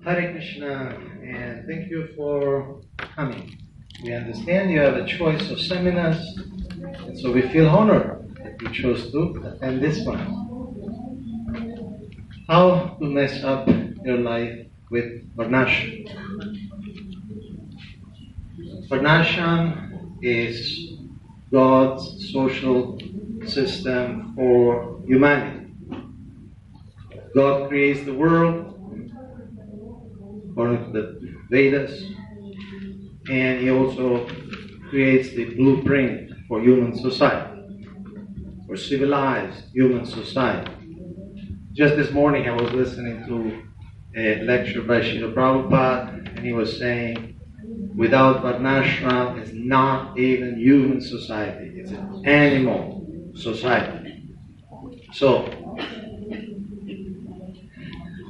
Hare Krishna, and thank you for coming. We understand you have a choice of seminars, and so we feel honored that you chose to attend this one. How to mess up your life with Varnasrama. Varnasrama is God's social system for humanity. God creates the world according to the Vedas, and He also creates the blueprint for human society, for civilized human society. Just this morning I was listening to a lecture by Srila Prabhupada, and he was saying, without Varnasrama, it's not even human society, it's an animal society. So,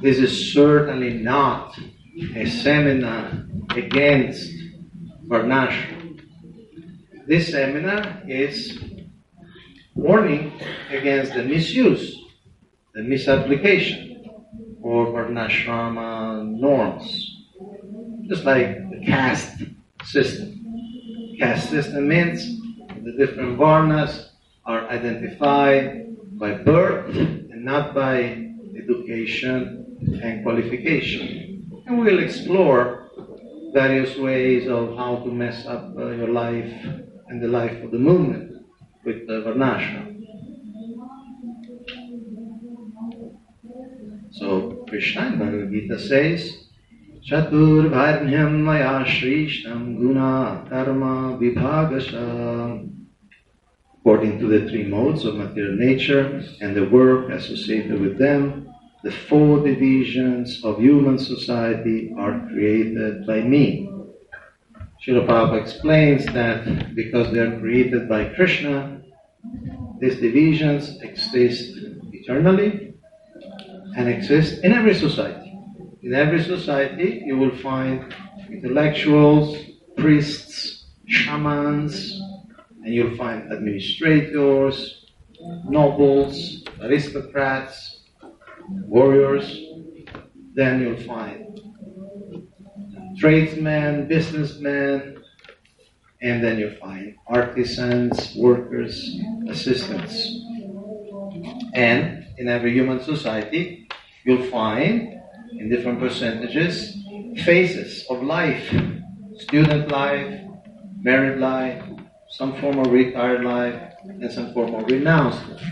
this is certainly not a seminar against Varnasrama. This seminar is warning against the misuse, the misapplication of Varnasrama norms. Just like the caste system. Caste system means the different Varnas are identified by birth and not by education and qualification. And we'll explore various ways of how to mess up your life and the life of the movement with Varnasrama. So Krishna in Bhagavad Gita says, Chatur Varnyam Maya Shrishtam Guna Karma Vibhagasha. According to the three modes of material nature and the work associated with them, the four divisions of human society are created by me. Srila Prabhupada explains that because they are created by Krishna, these divisions exist eternally and exist in every society. In every society you will find intellectuals, priests, shamans, and you'll find administrators, nobles, aristocrats, warriors. Then you'll find tradesmen, businessmen, and then you'll find artisans, workers, assistants. And in every human society, you'll find, in different percentages, phases of life. Student life, married life, some form of retired life, and some form of renounced life.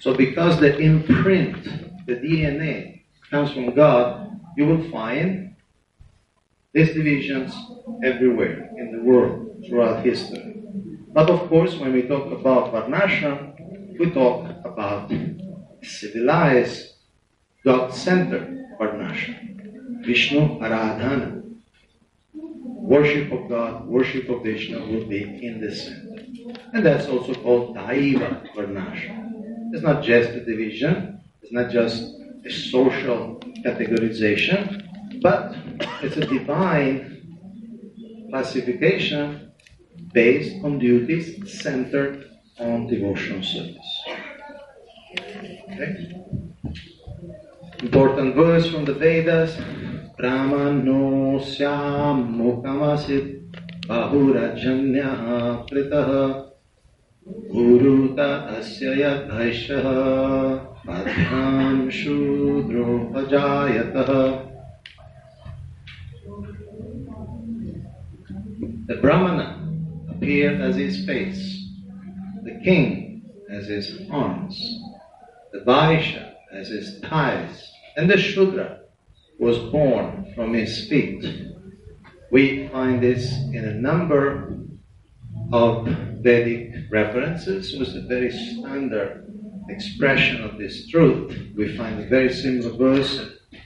So because the imprint, the DNA, comes from God, you will find these divisions everywhere in the world, throughout history. But of course, when we talk about Varnasrama, we talk about civilized, God-centered Varnasrama. Vishnu Aradhana. Worship of God, worship of Vishnu will be in the center. And that's also called Daiva Varnasrama. It's not just a division, it's not just a social categorization, but it's a divine classification based on duties centered on devotional service. Okay? Important verse from the Vedas, Brahmano syam mukamasit bahurajanya pritaha Guruta asya yadhaishaha padham shudro pajayataha. The Brahmana appeared as his face, the king as his arms, the Vaishya as his thighs, and the Shudra was born from his feet. We find this in a number of Vedic references. It was a very standard expression of this truth. We find a very similar verse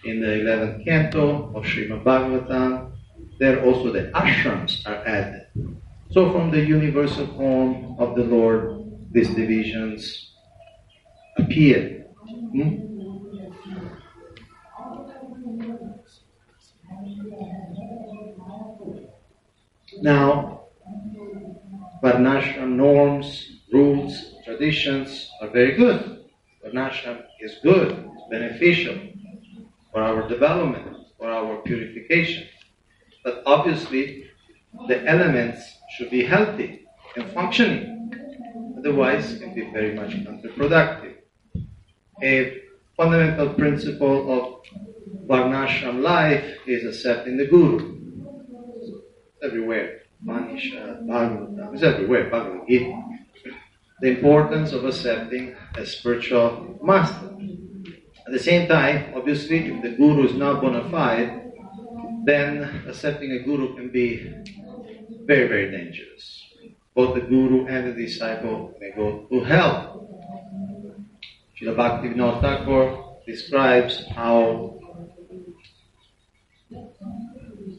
in the 11th canto of Srimad Bhagavatam. There also the ashrams are added. So from the universal form of the Lord, these divisions appear. Now, Varnasrama norms, rules, traditions are very good. Varnasrama is good, it's beneficial for our development. for our purification. But obviously, the elements should be healthy and functioning. Otherwise, it can be very much counterproductive. A fundamental principle of Varnasrama life is accepting the Guru. It's everywhere. Manisha, Bhagavatam, it's everywhere. Bhagavad Gita. The importance of accepting a spiritual master. At the same time, obviously, if the Guru is not bona fide, then accepting a Guru can be very, very dangerous. Both the Guru and the disciple may go to hell. Srila Bhakti Thakur describes how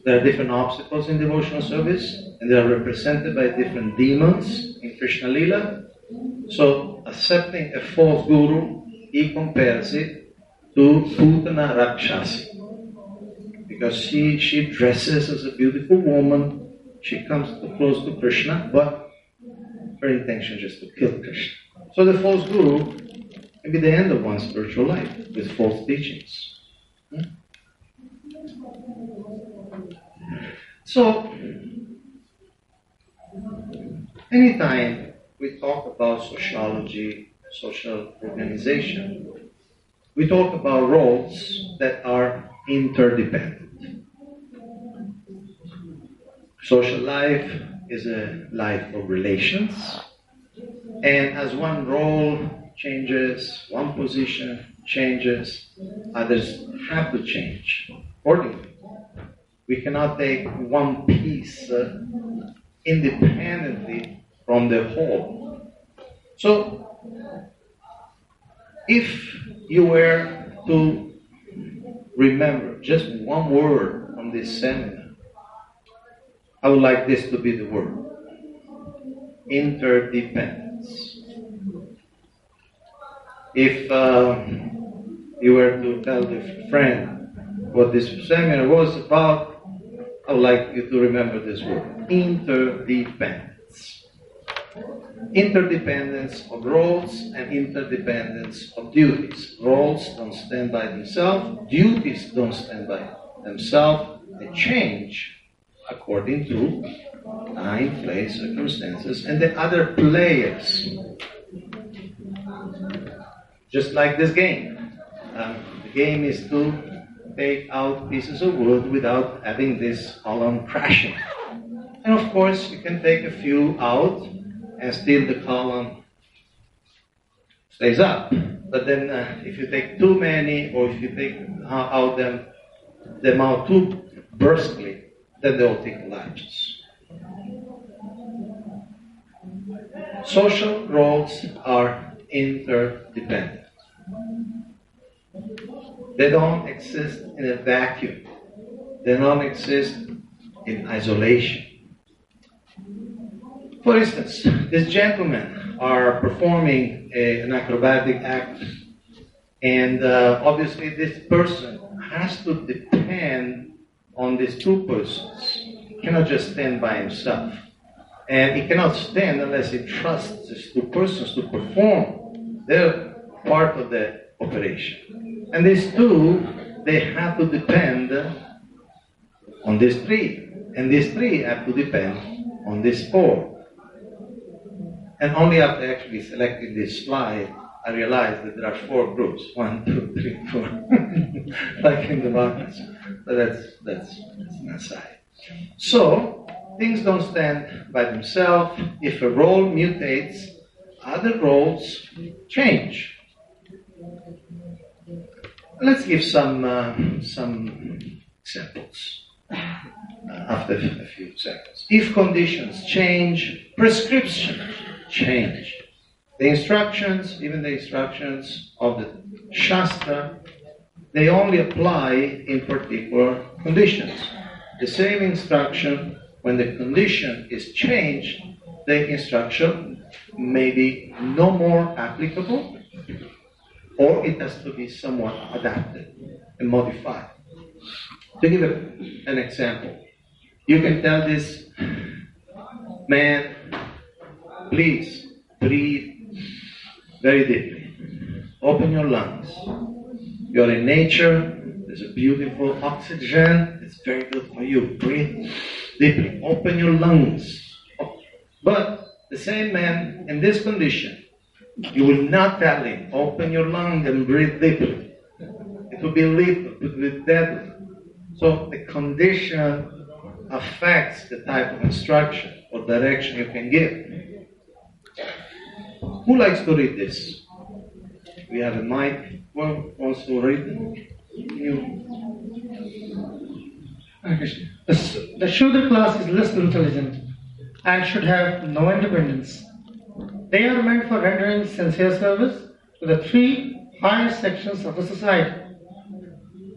there are different obstacles in devotional service, and they are represented by different demons in Krishna Lila. So, accepting a false Guru, he compares it to Putana Rakshasi. Because she dresses as a beautiful woman, she comes too close to Krishna, but her intention is just to kill Krishna. So the false Guru can be the end of one's spiritual life with false teachings. So, anytime we talk about sociology, social organization, we talk about roles that are interdependent. Social life is a life of relations, and as one role changes, one position changes, others have to change accordingly. We cannot take one piece independently from the whole. So, if you were to remember just one word from this seminar, I would like this to be the word: interdependence. If you were to tell a friend what this seminar was about, I would like you to remember this word: interdependence. Interdependence of roles and interdependence of duties. Roles don't stand by themselves, duties don't stand by themselves, they change according to time, place, circumstances, and the other players. Just like this game. The game is to take out pieces of wood without having this column crashing. And of course, you can take a few out and still the column stays up. But then if you take too many, or if you take out them out too brusquely, then the whole thing collapses. Social roles are interdependent. They don't exist in a vacuum. They don't exist in isolation. For instance, these gentlemen are performing an acrobatic act, and obviously this person has to depend on these two persons. He cannot just stand by himself. And he cannot stand unless he trusts these two persons to perform. They're part of the operation. And these two, they have to depend on these three. And these three have to depend on these four. And only after actually selecting this slide, I realized that there are 4 groups. 1, 2, 3, 4. Like in the Varnasrama. But that's an aside. So, things don't stand by themselves. If a role mutates, other roles change. Let's give some examples after a few seconds. If conditions change, prescriptions change. The instructions, even the instructions of the Shastra, they only apply in particular conditions. The same instruction, when the condition is changed, the instruction may be no more applicable, or it has to be somewhat adapted and modified. To give an example, you can tell this man, please breathe very deeply. Open your lungs. You're in nature, There's a beautiful oxygen. It's very good for you. Breathe deeply. Open your lungs. But the same man in this condition, you will not tell him, open your lungs and breathe deeply. It will be lethal. It will be deadly. So the condition affects the type of instruction or direction you can give. Who likes to read this? We have a mic. Who wants to read it? You. The Shudra class is less intelligent and should have no independence. They are meant for rendering sincere service to the three higher sections of the society.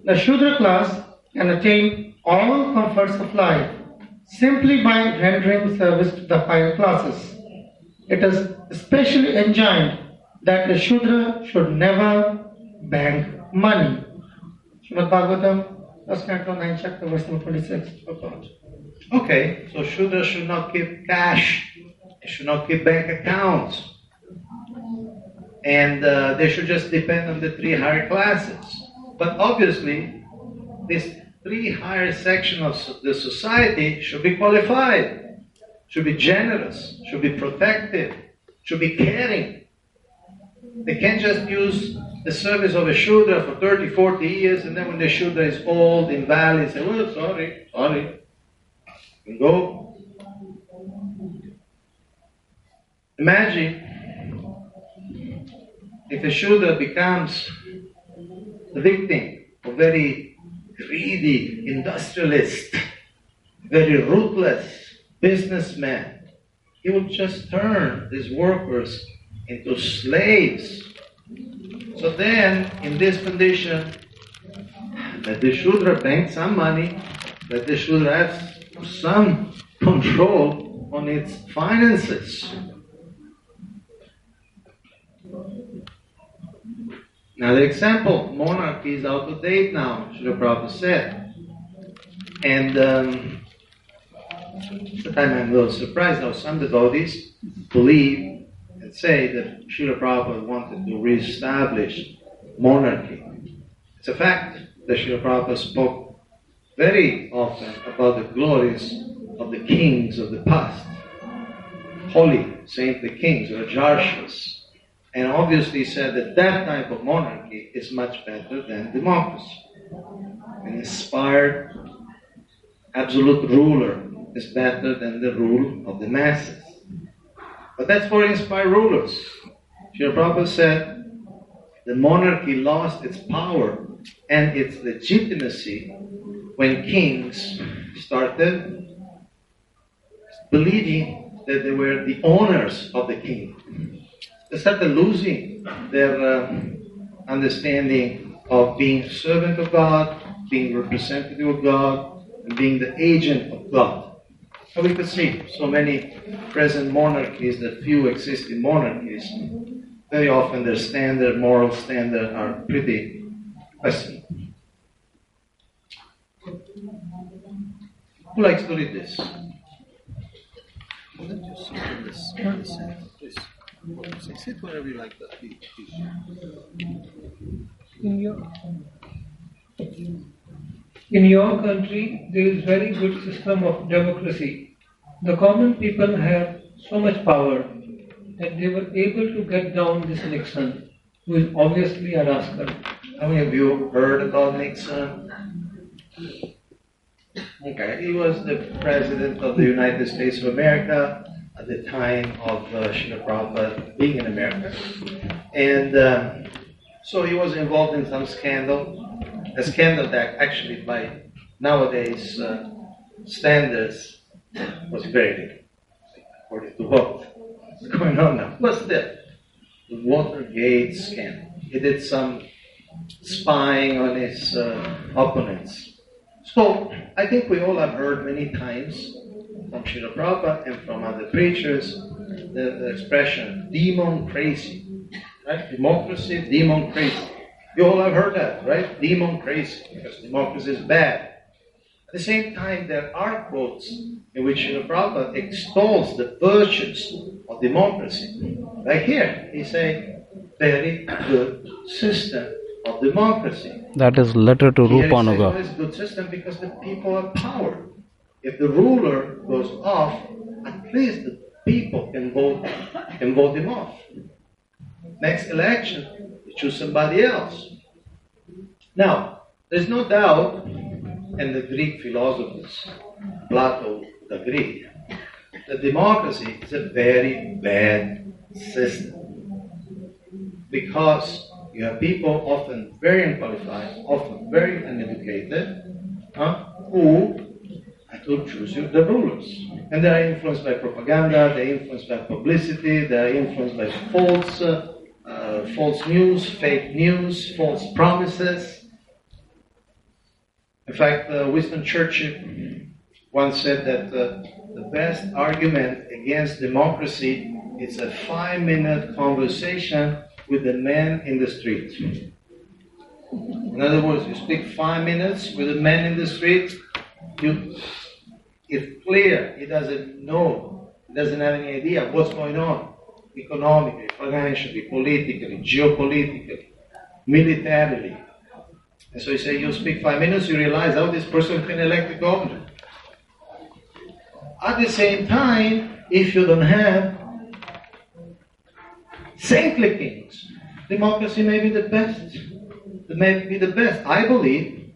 The Shudra class can attain all comforts of life simply by rendering service to the higher classes. It is especially enjoined that the Shudra should never bank money. Srimad Bhagavatam, 1st Canto, 9th chapter, verse number 26. Okay, so Shudra should not keep cash. They should not keep bank accounts. And they should just depend on the three higher classes. But obviously, these three higher sections of the society should be qualified, should be generous, should be protective, should be caring. They can't just use the service of a Shudra for 30, 40 years, and then when the Shudra is old, invalid, say, oh, sorry, you can go. Imagine if a Shudra becomes the victim of very greedy industrialist, very ruthless businessman. He will just turn these workers into slaves. So then, in this condition, let the Shudra bank some money, let the Shudra have some control on its finances. Now the example, monarchy is out of date now, Srila Prabhupada said. And at the time I'm a little surprised how some devotees believe and say that Srila Prabhupada wanted to reestablish monarchy. It's a fact that Srila Prabhupada spoke very often about the glories of the kings of the past. Holy, saintly kings, Rajarshis. And obviously said that that type of monarchy is much better than democracy. An inspired, absolute ruler is better than the rule of the masses. But that's for inspired rulers. Srila Prabhupada said the monarchy lost its power and its legitimacy when kings started believing that they were the owners of the kingdom. They started losing their understanding of being servant of God, being representative of God, and being the agent of God. So we could see so many present monarchies, that few existing monarchies, very often their moral standard are pretty questionable. Who likes to read this? Let you sit in this. Please. Sit wherever you like that. In your country, there is very good system of democracy. The common people have so much power that they were able to get down this Nixon, who is obviously a rascal. How many of you heard about Nixon? Okay, he was the president of the United States of America at the time of Srila Prabhupada being in America. And so he was involved in some scandal, a scandal that actually by nowadays standards was very big, according to what's going on now. What's that? The Watergate scandal. He did some spying on his opponents. So I think we all have heard many times from Srila Prabhupada and from other preachers the expression demon crazy, right? Democracy, demon crazy. You all have heard that, right? Demon crazy, because democracy is bad. At the same time, there are quotes in which Srila Prabhupada extols the virtues of democracy. Like here, he says, very good system of democracy. That is letter to Here Rupanuga. it's a good system because the people have power. If the ruler goes off, at least the people can vote him off. Next election, they choose somebody else. Now, there's no doubt, and the Greek philosophers, Plato would agree, that democracy is a very bad system. Because you have people often very unqualified, often very uneducated, who to choose the rulers. And they are influenced by propaganda, they are influenced by publicity, they are influenced by false news, fake news, false promises. In fact, Winston Churchill once said that the best argument against democracy is a 5-minute conversation with the man in the street. In other words, you speak 5 minutes with a man in the street, it's clear he doesn't know, he doesn't have any idea what's going on economically, financially, politically, geopolitically, militarily. And so you say, you speak 5 minutes, you realize how this person can elect the government. At the same time, if you don't have saintly kings, democracy may be the best. It may be the best. I believe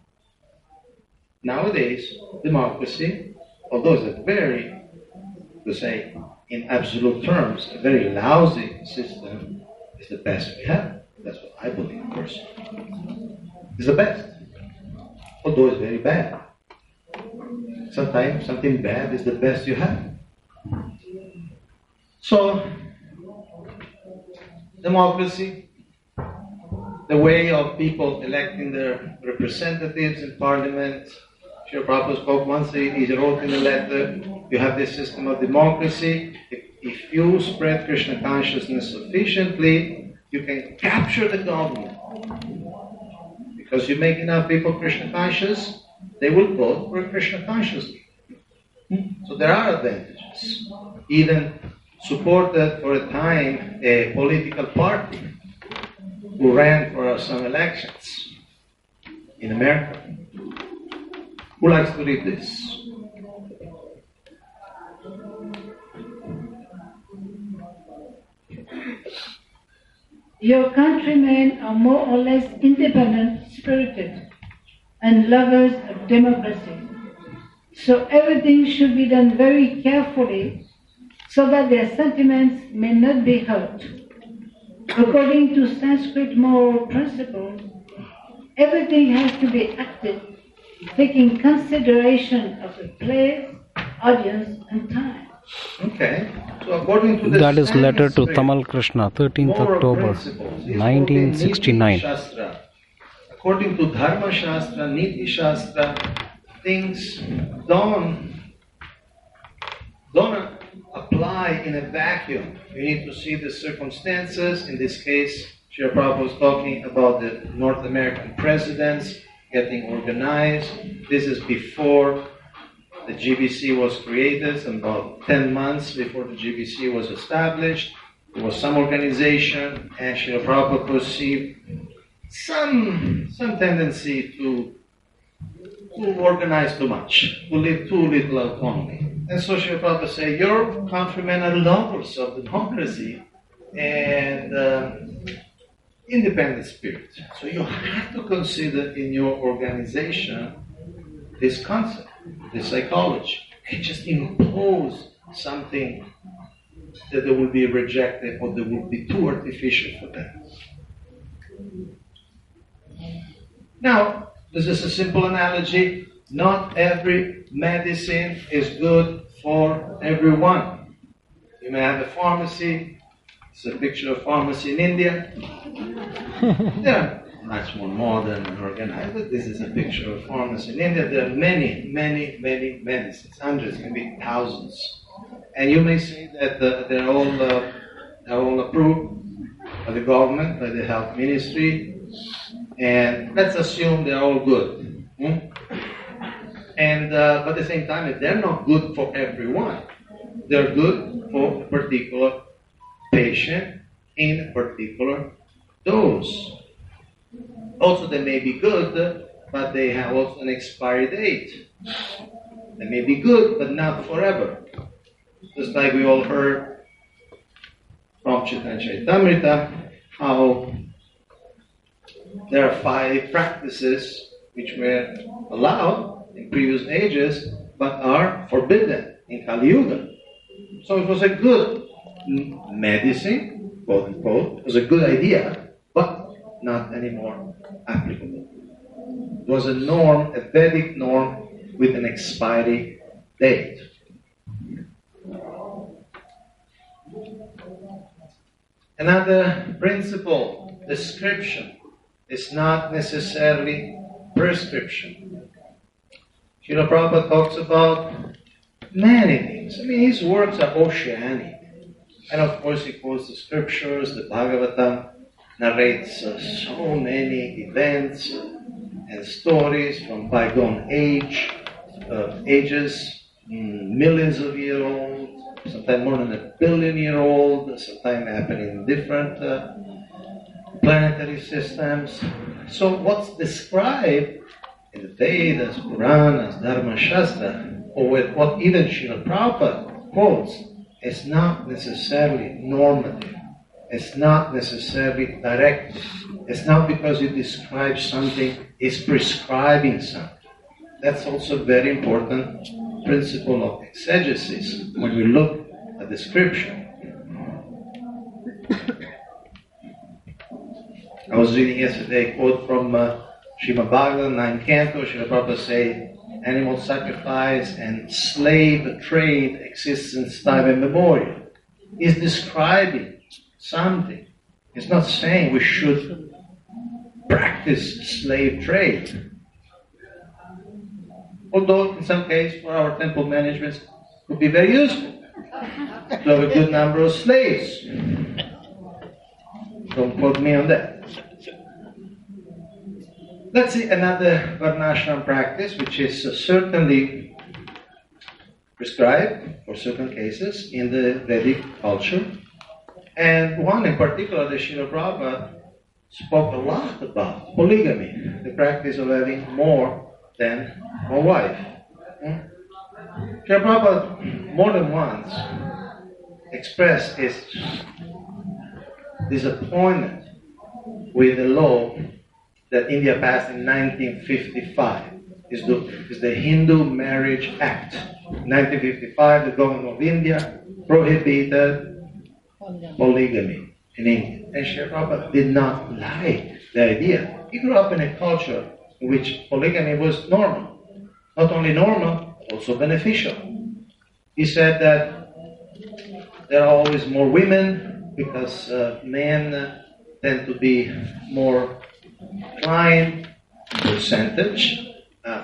nowadays democracy, although it's a very, to say in absolute terms, a very lousy system, is the best we have. That's what I believe personally. It's the best. Although it's very bad. Sometimes something bad is the best you have. So, democracy, the way of people electing their representatives in parliament. Srila Prabhupada spoke once, he wrote in a letter, you have this system of democracy. If you spread Krishna consciousness sufficiently, you can capture the government. Because you make enough people Krishna conscious, they will vote for Krishna consciously. So there are advantages. Even supported for a time a political party who ran for some elections in America. Who likes to read this? Your countrymen are more or less independent, spirited, and lovers of democracy. So everything should be done very carefully so that their sentiments may not be hurt. According to Sanskrit moral principles, everything has to be acted, taking consideration of the place, audience, and time. Okay. So according to the that is letter to Tamal Krishna, 13th October, 1969. According to Dharma Shastra, Niti Shastra, things don't apply in a vacuum. You need to see the circumstances. In this case, Srila Prabhupada was talking about the North American presidents getting organized. This is before the GBC was created, about 10 months before the GBC was established. There was some organization, and Srila Prabhupada perceived some tendency to organize too much, to leave too little autonomy. And so Srila Prabhupada said, your countrymen are lovers of democracy and independent spirit. So you have to consider in your organization this concept, this psychology. You can't just impose something that they will be rejected or that will be too artificial for them. Now, this is a simple analogy. Not every medicine is good for everyone. You may have a pharmacy. It's a picture of pharmacy in India. They're much more modern and organized, but this is a picture of pharmacy in India. There are many medicines, hundreds, maybe thousands. And you may say that they're all approved by the government, by the health ministry, and let's assume they're all good. And but at the same time, they're not good for everyone. They're good for a particular patient in a particular dose. Also, they may be good, but they have also an expiry date. They may be good, but not forever. Just like we all heard from Chaitanya Charitamrita, how there are 5 practices which were allowed in previous ages, but are forbidden in Kali Yuga. So it was a good medicine, quote unquote, it was a good idea, but not anymore applicable. It was a norm, a Vedic norm with an expiry date. Another principle, description is not necessarily prescription. Srila Prabhupada talks about many things. I mean, his works are oceanic. And of course he quotes the scriptures, the Bhagavatam narrates so many events and stories from bygone ages, millions of years old, sometimes more than 1 billion years old, sometimes happening in different planetary systems. So what's described in the Vedas, Puranas, Dharma Shastra, or what even Srila Prabhupada quotes, is not necessarily normative. It's not necessarily directive. It's not because you describe something, it's prescribing something. That's also a very important principle of exegesis when we look at the scripture. I was reading yesterday a quote from Srimad Bhagavatam, 9th canto. Srila Prabhupada say, animal sacrifice and slave trade exists since time immemorial. He's describing something. He's not saying we should practice slave trade. Although in some cases for our temple management it would be very useful to have a good number of slaves. Don't quote me on that. Let's see another Varnasrama practice which is certainly prescribed for certain cases in the Vedic culture. And one in particular, the Srila Prabhupada spoke a lot about polygamy, the practice of having more than one wife. Srila Prabhupada more than once expressed his disappointment with the law that India passed in 1955. Is the Hindu Marriage Act. In 1955, the government of India prohibited polygamy in India. And Srila Prabhupada did not like the idea. He grew up in a culture in which polygamy was normal. Not only normal, also beneficial. He said that there are always more women because men tend to be more inclined in percentage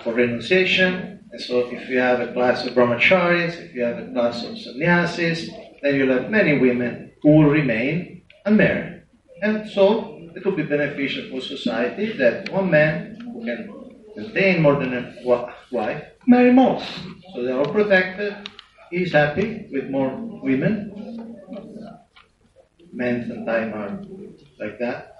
for renunciation. And so if you have a class of brahmacharis, if you have a class of sannyasis, then you'll have many women who will remain unmarried. And so it will be beneficial for society that one man who can maintain more than a wife, marry more. So they are all protected. He's happy with more women. Men sometimes are like that.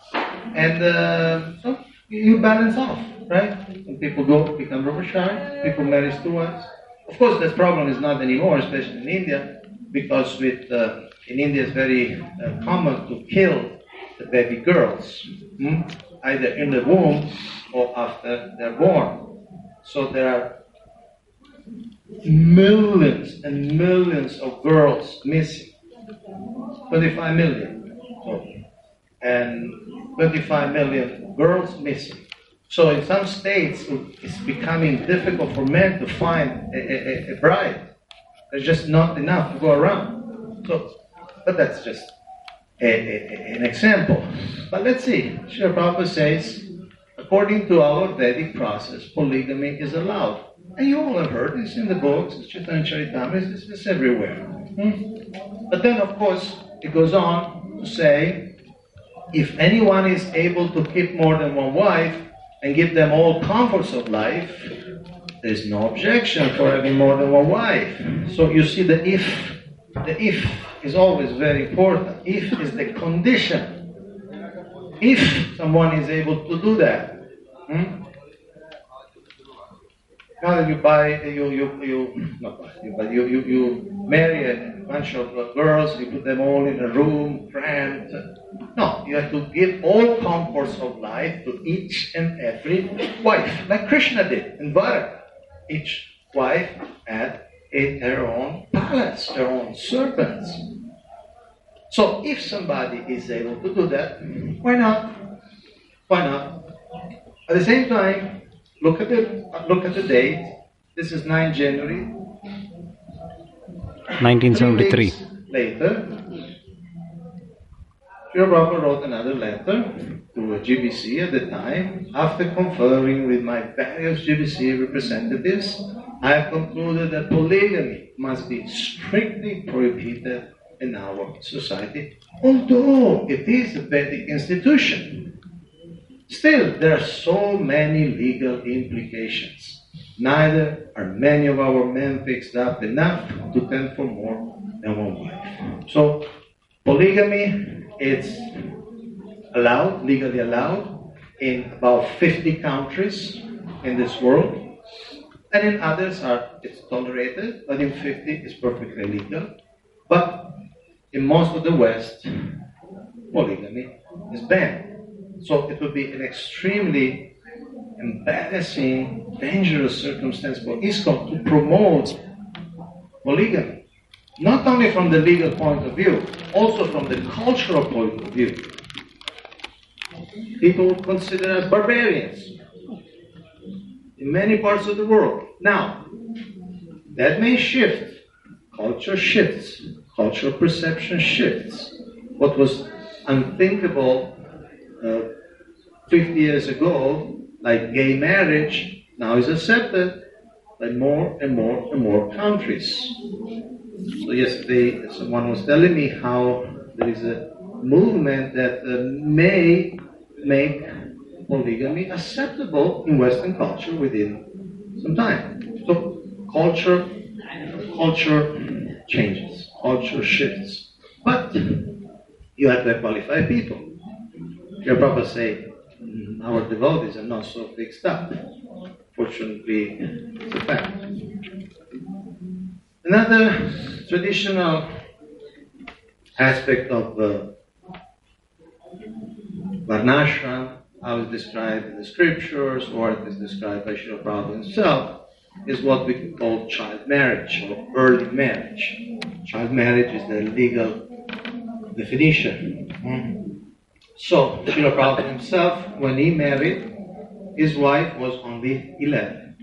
And so you balance off, right? When people go become brahmachari, people marry 2 wives. Of course, that problem is not anymore, especially in India, because in India it's very common to kill the baby girls, either in the womb or after they're born. So there are millions and millions of girls missing. 25 million. And 25 million girls missing. So in some states, it's becoming difficult for men to find a bride. There's just not enough to go around. So, but that's just an example. But let's see. Srila Prabhupada says, according to our Vedic process, polygamy is allowed. And you all have heard this in the books, it's Chaitanya Charitamrita, it's everywhere. But then, of course, it goes on to say, if anyone is able to keep more than one wife and give them all comforts of life, there's no objection for having more than one wife. So you see the if is always very important. If is the condition if someone is able to do that, now that you marry a bunch of girls, you put them all in a room, cramped. No, you have to give all comforts of life to each and every wife, like Krishna did in Dwaraka. Each wife had her own palace, her own servants. So if somebody is able to do that, why not? Why not? At the same time, look at the date. This is 9 January 1973. 3 weeks later, Srila Prabhupada wrote another letter to a GBC at the time. After conferring with my various GBC representatives, I have concluded that polygamy must be strictly prohibited in our society, although it is a Vedic institution. Still, there are so many legal implications. Neither are many of our men fixed up enough to tend for more than one wife. So, polygamy is allowed, legally allowed, in about 50 countries in this world. And in others it's tolerated, but in 50 it's perfectly legal. But in most of the West, polygamy is banned. So it would be an extremely embarrassing, dangerous circumstance for ISKCON to promote polygamy. Not only from the legal point of view, also from the cultural point of view. People would consider us barbarians in many parts of the world. Now, that may shift. Culture shifts. Cultural perception shifts. What was unthinkable 50 years ago, like gay marriage, now is accepted by more and more and more countries. So yesterday, someone was telling me how there is a movement that may make polygamy acceptable in Western culture within some time. So culture changes, culture shifts. But you have to qualify people. Your Prabhupada say, our devotees are not so fixed up. Fortunately, it's a fact. Another traditional aspect of Varnasrama, how it's described in the scriptures, or it is described by Srila Prabhupada himself, is what we call child marriage or early marriage. Child marriage is the legal definition. So, Srila Prabhupada himself, when he married, his wife was only 11.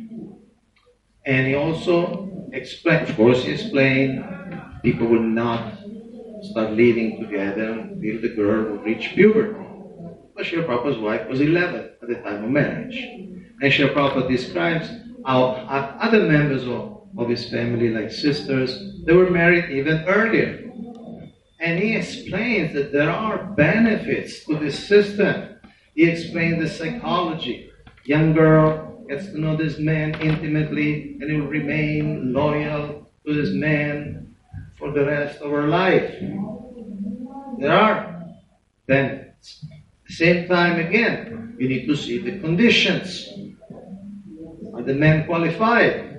And he also explained, of course he explained, people will not start living together until the girl will reach puberty. But Srila Prabhupada's wife was 11 at the time of marriage. And Srila Prabhupada describes how other members of his family, like sisters, they were married even earlier. And he explains that there are benefits to this system. He explains the psychology. Young girl gets to know this man intimately and he will remain loyal to this man for the rest of her life. There are benefits. At the same time, again, you need to see the conditions. Are the men qualified?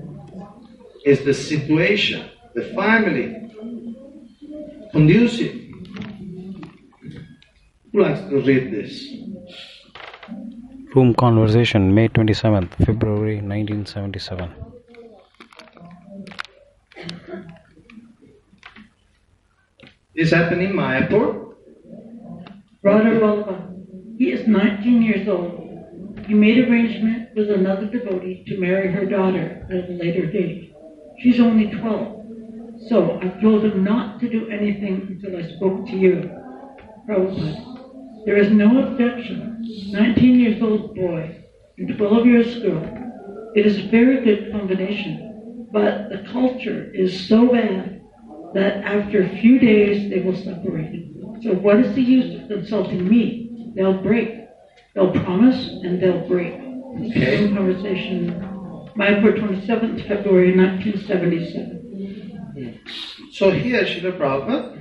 Is the situation, the family, conducive? Who likes to read this? Room Conversation, May 27th, February 1977. This happened in Mayapur. Raghava, he is 19 years old. He made arrangement with another devotee to marry her daughter at a later date. She's only 12. So I told him not to do anything until I spoke to you. Prabhupada, there is no objection. 19 years old boy and 12 years girl. It is a very good combination. But the culture is so bad that after a few days they will separate. So what is the use of consulting me? They'll break. They'll promise and they'll break. Okay. Conversation, Mayapur 27th February 1977. So here Srila Prabhupada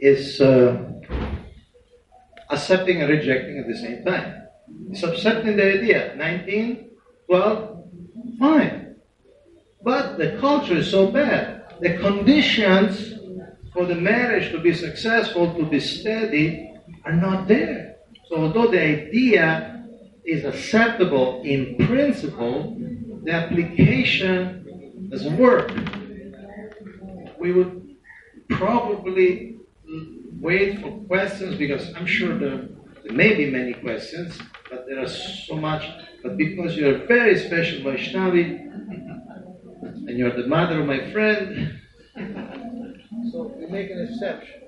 is accepting and rejecting at the same time. He's accepting the idea, 19, 12, fine. But the culture is so bad. The conditions for the marriage to be successful, to be steady, are not there. So although the idea is acceptable in principle, the application doesn't work. We would probably wait for questions, because I'm sure there may be many questions, but there are so much. But because you're a very special Vaishnavi, and you're the mother of my friend, so we make an exception.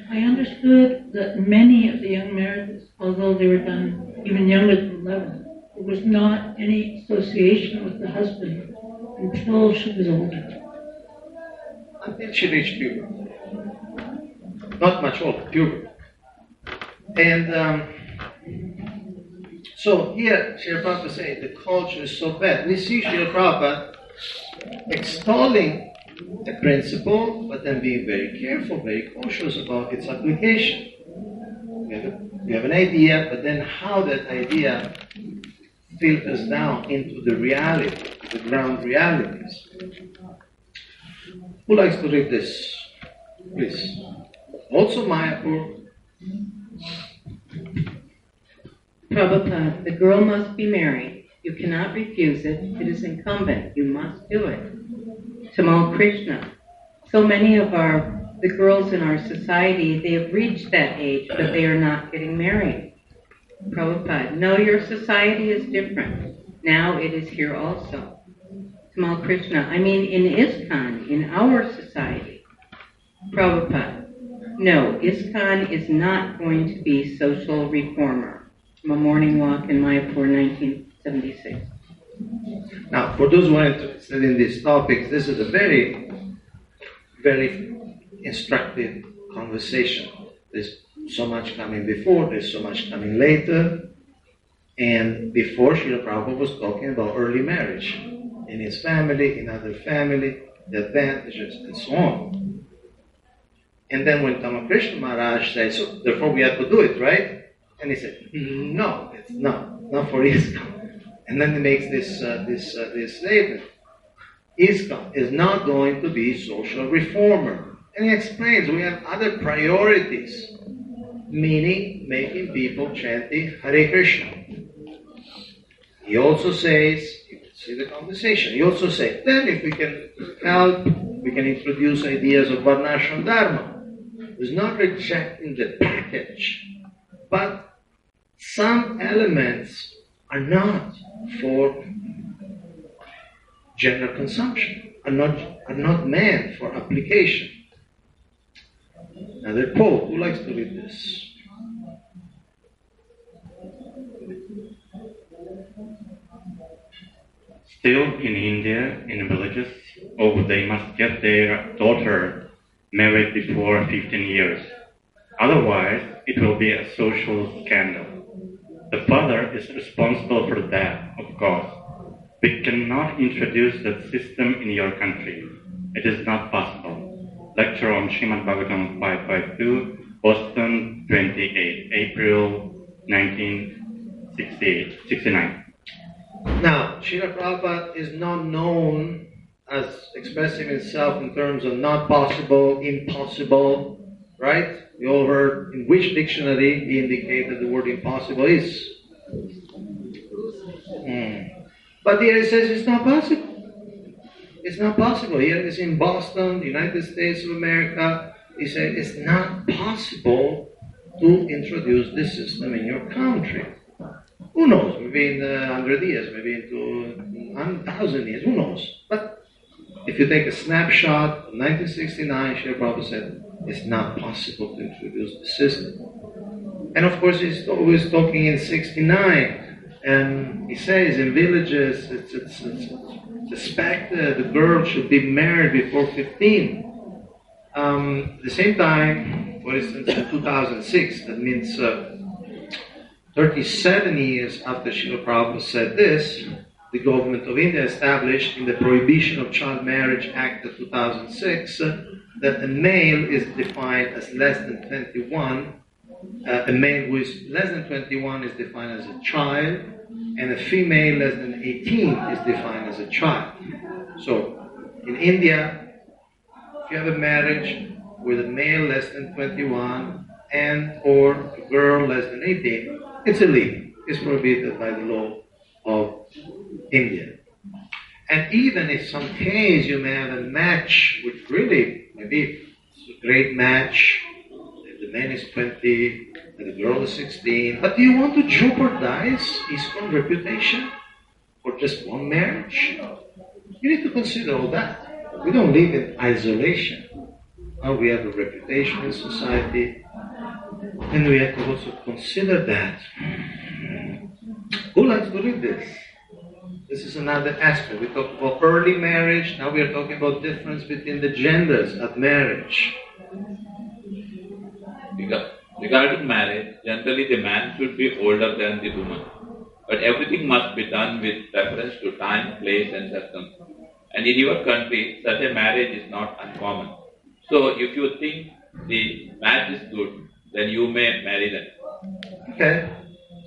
I understood that many of the young marriages, although they were done even younger than 11, there was not any association with the husband until she was older. Until she reached puberty. Not much older, puberty. And so here, Srila Prabhupada says the culture is so bad. We see Srila Prabhupada extolling a principle, but then being very careful, very cautious about its application. We have an idea, but then how that idea filters down into the reality, the ground realities. Who likes to read this? Please. Also Mayapur. Prabhupada, the girl must be married. You cannot refuse it. It is incumbent. You must do it. Tamal Krishna. So many of the girls in our society, they have reached that age, but they are not getting married. Prabhupada, no, your society is different. Now it is here also. Tamal Krishna, I mean in ISKCON, in our society. Prabhupada, no, ISKCON is not going to be social reformer. From a morning walk in Mayapur, 1976. Now, for those who are interested in these topics, this is a very, very instructive conversation. There's so much coming before, there's so much coming later. And before, Srila Prabhupada was talking about early marriage in his family, in other family, the advantages, and so on. And then when Ramakrishna Maharaj said, so therefore we have to do it, right? And he said, no, it's not for ISKCON. And then he makes this statement. ISKCON is not going to be social reformer. And he explains we have other priorities, meaning making people chanting Hare Krishna. He also says, you can see the conversation, he also says, then if we can help, we can introduce ideas of Varnasrama Dharma. He's not rejecting the package, but some elements are not for general consumption, are not meant for application. Another quote, who likes to read this? Still in India, in villages, they must get their daughter married before 15 years. Otherwise, it will be a social scandal. The father is responsible for that, of course. We cannot introduce that system in your country. It is not possible. Lecture on Srimad Bhagavatam 552, Boston, 28 April 1969. Now, Srila Prabhupada is not known as expressing himself in terms of not possible, impossible, right? We all heard in which dictionary he indicated the word impossible is. But here he says it's not possible. It's not possible. Here it is in Boston, United States of America. He said it's not possible to introduce this system in your country. Who knows? Maybe in 100 years, maybe into 1,000 years, who knows? But if you take a snapshot of 1969, Srila Prabhupada said, it's not possible to introduce the system. And of course, he's always talking in 69, and he says in villages, it's expected the girl should be married before 15. At the same time, for instance, in 2006, that means 37 years after Srila Prabhupada said this, the government of India established in the Prohibition of Child Marriage Act of 2006 that a male is defined as less than 21. A male who is less than 21 is defined as a child, and a female less than 18 is defined as a child. So, in India, if you have a marriage with a male less than 21 and or a girl less than 18, it's illegal. It's prohibited by the law of India. And even if some case you may have a match which really, maybe it's a great match, the man is 20 and the girl is 16, but do you want to jeopardize ISKCON reputation for just one marriage? You need to consider all that. We don't live in isolation. We have a reputation in society, and we have to also consider that. Who likes to read this? This is another aspect. We talked about early marriage, now we are talking about difference between the genders at marriage. Regarding marriage, generally the man should be older than the woman. But everything must be done with reference to time, place and circumstance. And in your country, such a marriage is not uncommon. So if you think the match is good, then you may marry them. Okay.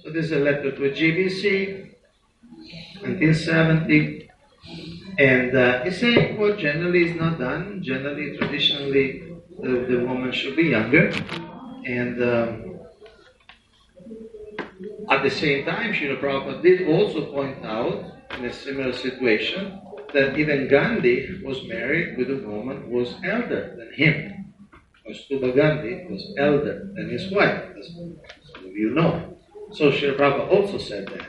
So this is a letter to a GBC, 1970. And he's saying, well, generally it's not done. Generally, traditionally, the woman should be younger. And at the same time, Srila Prabhupada did also point out, in a similar situation, that even Gandhi was married with a woman who was elder than him. Kaustubha Gandhi was elder than his wife, as some of you know. So Srila Prabhupada also said that.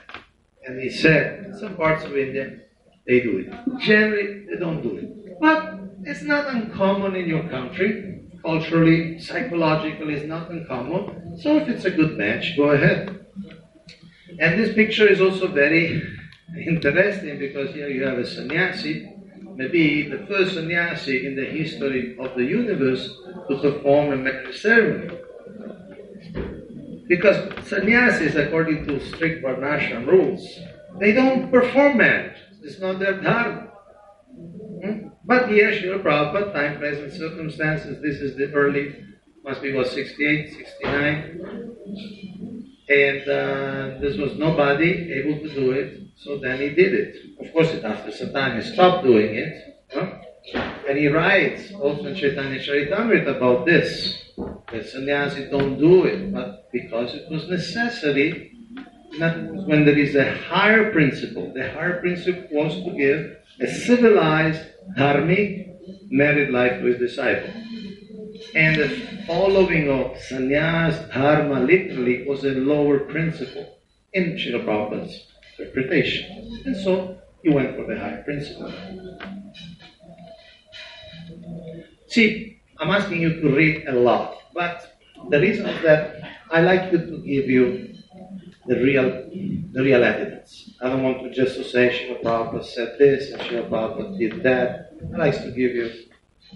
And he said, in some parts of India, they do it. Generally, they don't do it. But it's not uncommon in your country. Culturally, psychologically, it's not uncommon. So if it's a good match, go ahead. And this picture is also very interesting because here you have a sannyasi, maybe the first sannyasi in the history of the universe to perform a marriage ceremony. Because sannyasis, according to strict Varnasrama rules, they don't perform marriage. It's not their dharma. But here, Srila Prabhupada, time, place, and circumstances, this is the early, must be 68, 69. And this was nobody able to do it, so then he did it. Of course, after some time he stopped doing it. And he writes also in Chaitanya Charitamrita about this. That sannyasi don't do it, but because it was necessary, not when there is a higher principle. The higher principle wants to give a civilized, dharmic, married life to his disciple. And the following of sannyas, dharma, literally, was a lower principle in Srila Prabhupada's interpretation. And so he went for the higher principle. See, I'm asking you to read a lot, but the reason is that I like you to give you the real evidence. I don't want to just to say Srila Prabhupada said this and Srila Prabhupada did that. I like to give you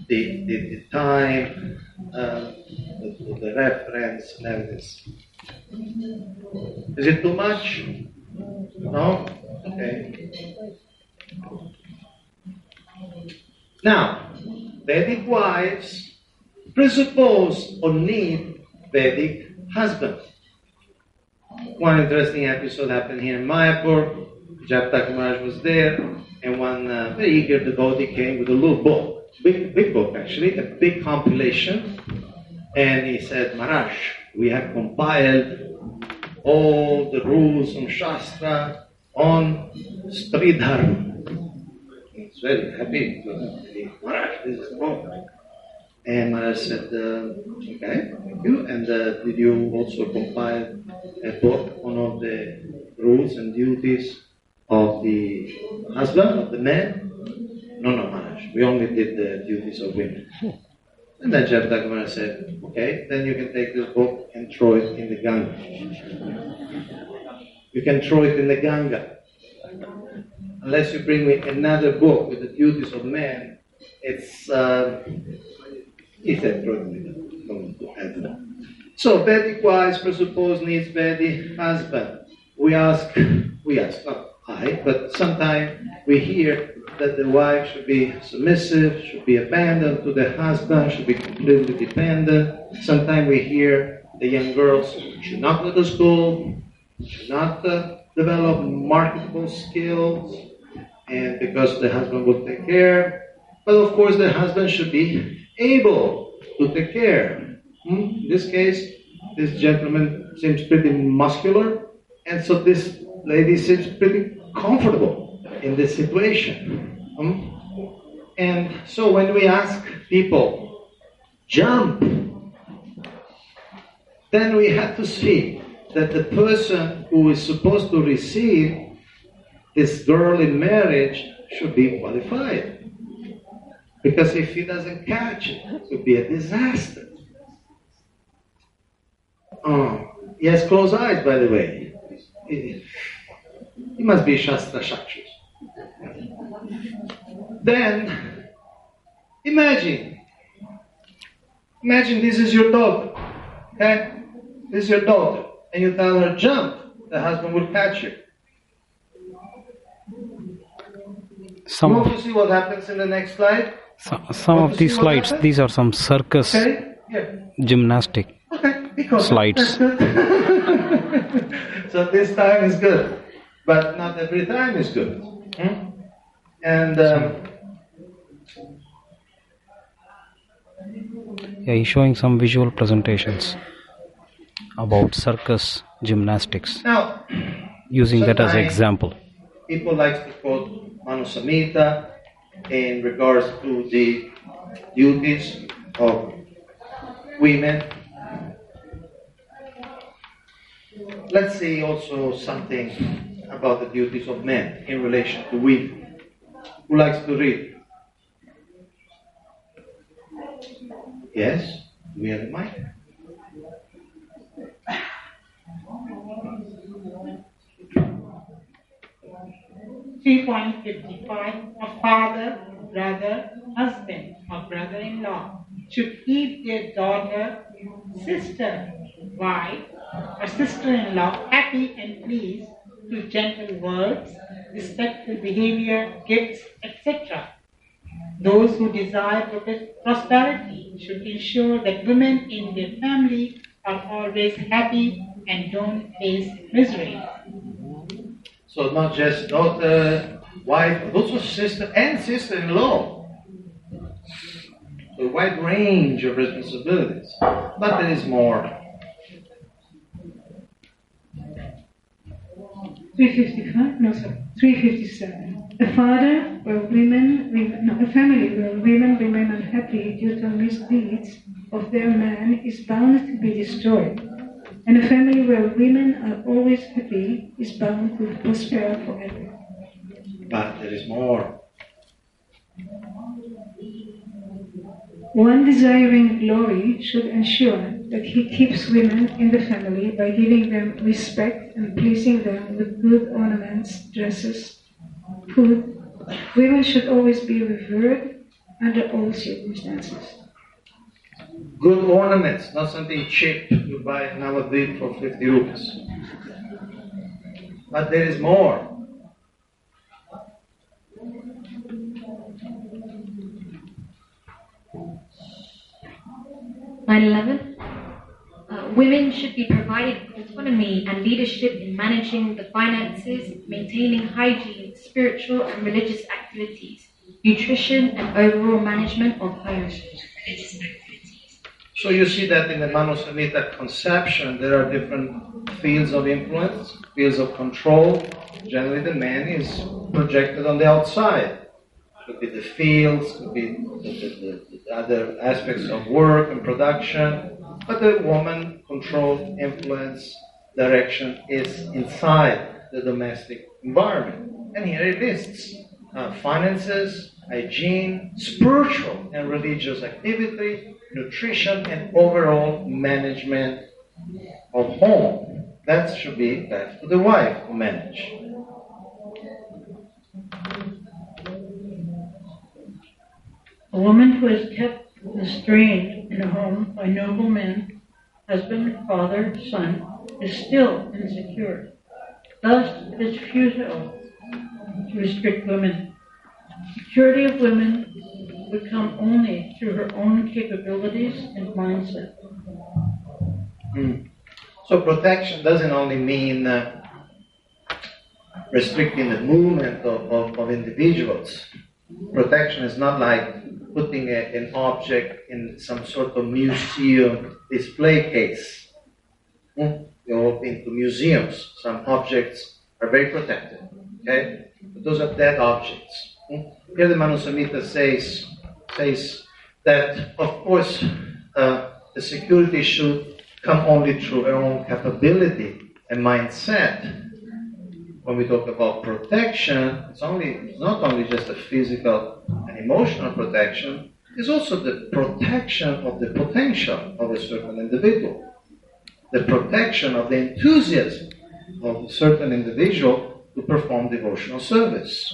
the time, the reference and evidence. Is it too much? No? Okay. Now, Vedic wives presuppose or need Vedic husbands. One interesting episode happened here in Mayapur. Japtak Maharaj was there, and one very eager devotee came with a little book, big book actually, a big compilation. And he said, Maharaj, we have compiled all the rules from Shastra on Stridharma. He's very happy. Maharaj, this is the book. And Maharaj said, okay, thank you. And did you also compile a book on all the rules and duties of the husband, of the man? No, Maharaj. We only did the duties of women. And then Japtak Maharaj said, okay, then you can take this book and throw it in the Ganga. You can throw it in the Ganga. Unless you bring me another book with the duties of man, it's... he said, throw it in the Ganga. So, Vedic wives presuppose needs Vedic husband. We ask, no. high, but sometimes we hear that the wife should be submissive, should be abandoned to the husband, should be completely dependent. Sometimes we hear the young girls should not go to school, should not develop marketable skills, and because the husband will take care. But of course the husband should be able to take care. In this case, this gentleman seems pretty muscular, and so this lady seems pretty comfortable in this situation. And so when we ask people, jump, then we have to see that the person who is supposed to receive this girl in marriage should be qualified. Because if he doesn't catch it, it could be a disaster. He has closed eyes, by the way. He must be Shastra Shakshus. Then, imagine this is your daughter, okay? This is your daughter, and you tell her, jump, the husband will catch you. You want to see what happens in the next slide? Some of these slides, these are some circus gymnastic slides. So this time is good, but not every time is good. And he's showing some visual presentations about circus gymnastics, now, using that as an example. People like to quote Manu Samhita in regards to the duties of women. Let's see also something about the duties of men in relation to women. Who likes to read? Yes? Do we have a mic? A father, brother, husband, or brother-in-law should keep their daughter, sister, wife, or sister-in-law happy and pleased through gentle words, respectful behavior, gifts, etc. Those who desire prosperity should ensure that women in their family are always happy and don't face misery. So not just daughter, wife, but also sister and sister-in-law. A wide range of responsibilities. But there is more. 355? No, sorry. 357. A family where women remain unhappy due to misdeeds of their man is bound to be destroyed. And a family where women are always happy is bound to prosper forever. But there is more. One desiring glory should ensure that he keeps women in the family by giving them respect and pleasing them with good ornaments, dresses, food. Women should always be revered under all circumstances. Good ornaments, not something cheap you buy nowadays for 50 rupees. But there is more. Women should be provided autonomy and leadership in managing the finances, maintaining hygiene, spiritual and religious activities, nutrition and overall management of homes. So you see that in the Manu Samhita conception, there are different fields of influence, fields of control. Generally the man is projected on the outside. Could be the fields, could be the other aspects of work and production. But the woman control, influence, direction is inside the domestic environment. And here it lists finances, hygiene, spiritual and religious activity, nutrition, and overall management of home. That should be left to the wife to manage. A woman who is kept restrained in a home by noble men, husband, father, son, is still insecure. Thus, it is futile restrict women. Security of women would come only through her own capabilities and mindset. So protection doesn't only mean restricting the movement of individuals. Protection is not like putting an object in some sort of museum display case. You go into museums, some objects are very protected. Okay? But those are dead objects. Here the Manu Samhita says that, of course, the security should come only through her own capability and mindset. When we talk about protection, it's not only just a physical and emotional protection, it's also the protection of the potential of a certain individual, the protection of the enthusiasm of a certain individual to perform devotional service.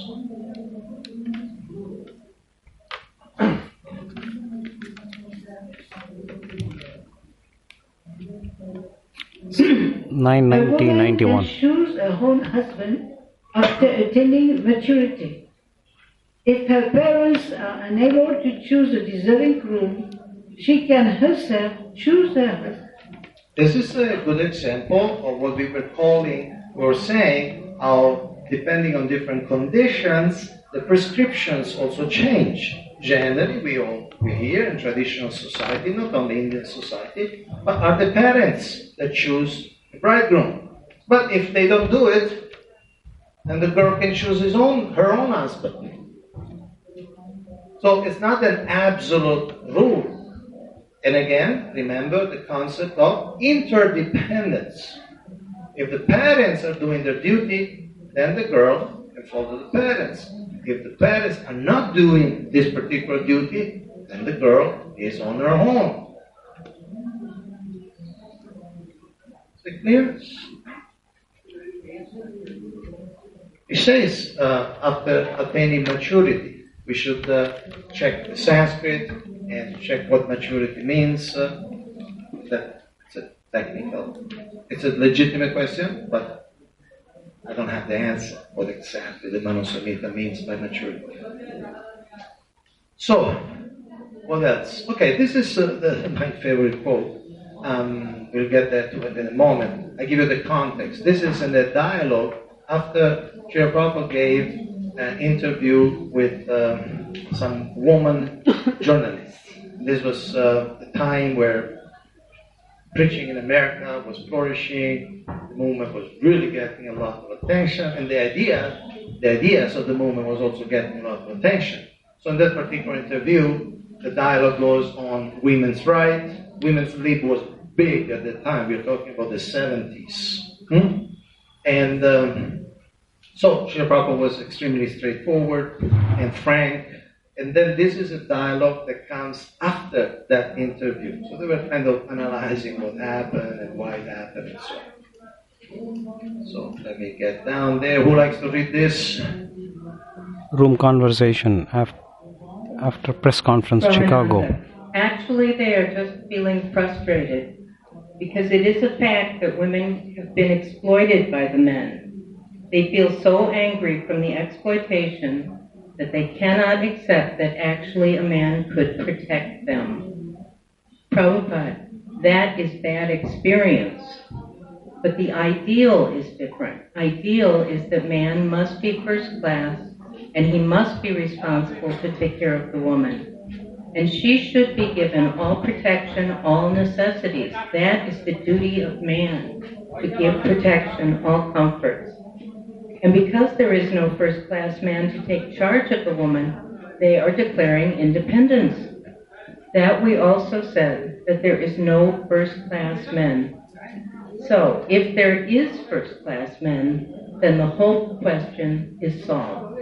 990-91. A woman can choose her own husband after attaining maturity. If her parents are unable to choose a deserving groom, she can herself choose her husband. This is a good example of what we were saying, how depending on different conditions, the prescriptions also change. Generally, we hear in traditional society, not only Indian society, but are the parents that choose the bridegroom. But if they don't do it, then the girl can choose her own husband. So it's not an absolute rule. And again, remember the concept of interdependence. If the parents are doing their duty, then the girl can follow the parents. If the parents are not doing this particular duty, then the girl is on her own. Is it clear? It says after attaining maturity, we should check the Sanskrit and check what maturity means. It's a technical, it's a legitimate question, but I don't have the answer what exactly the Manu Samhita means by maturity. So, what else? Okay, this is my favorite quote. We'll get there to it in a moment. I give you the context. This is in the dialogue after Srila Prabhupada gave an interview with some woman journalists. This was the time where preaching in America was flourishing, the movement was really getting a lot of attention, and the ideas of the movement was also getting a lot of attention. So in that particular interview, the dialogue goes on women's rights. Women's lib was big at the time. We are talking about the 70s. And so Srila Prabhupada was extremely straightforward and frank. And then this is a dialogue that comes after that interview. So they were kind of analyzing what happened and why it happened and so on. So let me get down there. Who likes to read this? Room conversation after press conference, Chicago. Actually, they are just feeling frustrated because it is a fact that women have been exploited by the men. They feel so angry from the exploitation that they cannot accept that actually a man could protect them. Prabhupada, that is bad experience. But the ideal is different. Ideal is that man must be first class and he must be responsible to take care of the woman. And she should be given all protection, all necessities. That is the duty of man, to give protection, all comforts. And because there is no first-class man to take charge of the woman, they are declaring independence. That we also said, that there is no first-class men. So, if there is first-class men, then the whole question is solved.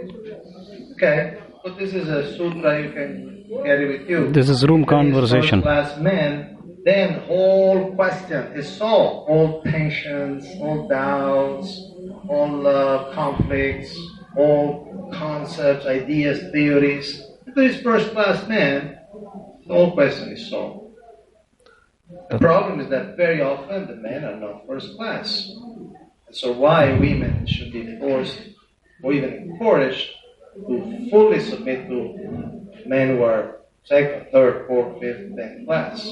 Okay, so this is a sutra you can carry with you. This is room conversation. First-class men, then the whole question is solved. All tensions, all doubts, all conflicts, all concepts, ideas, theories. If there is first-class man, the whole question is solved. The problem is that very often the men are not first class. And so why women should be forced or even encouraged to fully submit to men who are second, third, fourth, fifth, 10th class.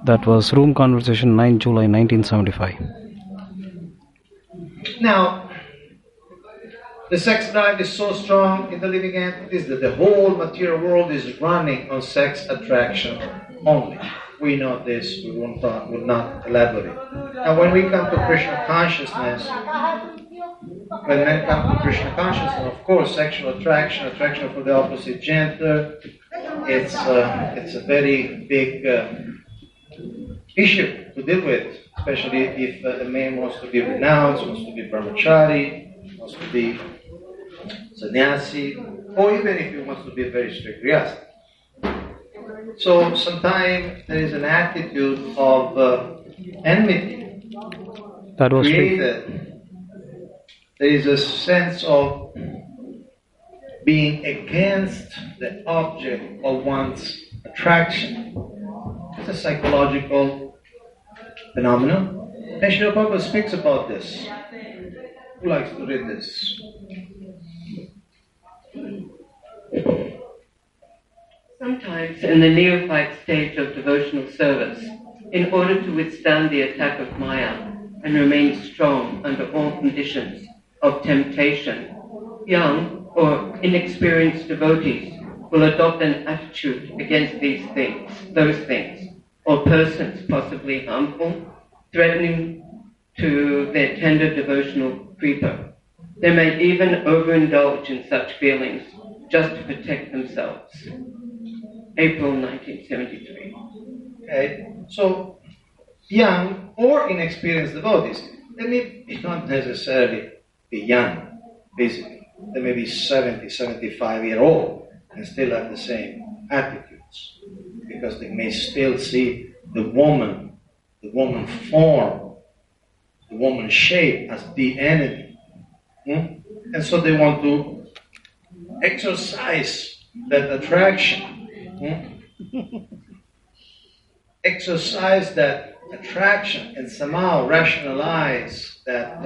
That was Room Conversation, 9 July 1975. Now, the sex drive is so strong in the living entities that the whole material world is running on sex attraction only. We know this, we will not elaborate. Now, when we come to Krishna consciousness, when men come to Krishna consciousness, of course, sexual attraction for the opposite gender, it's a very big issue to deal with, especially if a man wants to be renounced, wants to be brahmachari, wants to be sannyasi, or even if he wants to be a very strict grihastha. So sometimes there is an attitude of enmity That was created. There is a sense of being against the object of one's attraction. It's a psychological phenomenon. And Srila Prabhupada speaks about this. Who likes to read this? Sometimes in the neophyte stage of devotional service, in order to withstand the attack of Maya and remain strong under all conditions of temptation, young or inexperienced devotees will adopt an attitude against these things, those things, or persons possibly harmful, threatening to their tender devotional creeper. They may even overindulge in such feelings just to protect themselves. April 1973. Okay, so young or inexperienced devotees, they may not necessarily be young, basically. They may be 70, 75-year-old and still have the same attitudes, because they may still see the woman form, the woman shape as the enemy. And so they want to exercise that attraction. Exercise that attraction and somehow rationalize that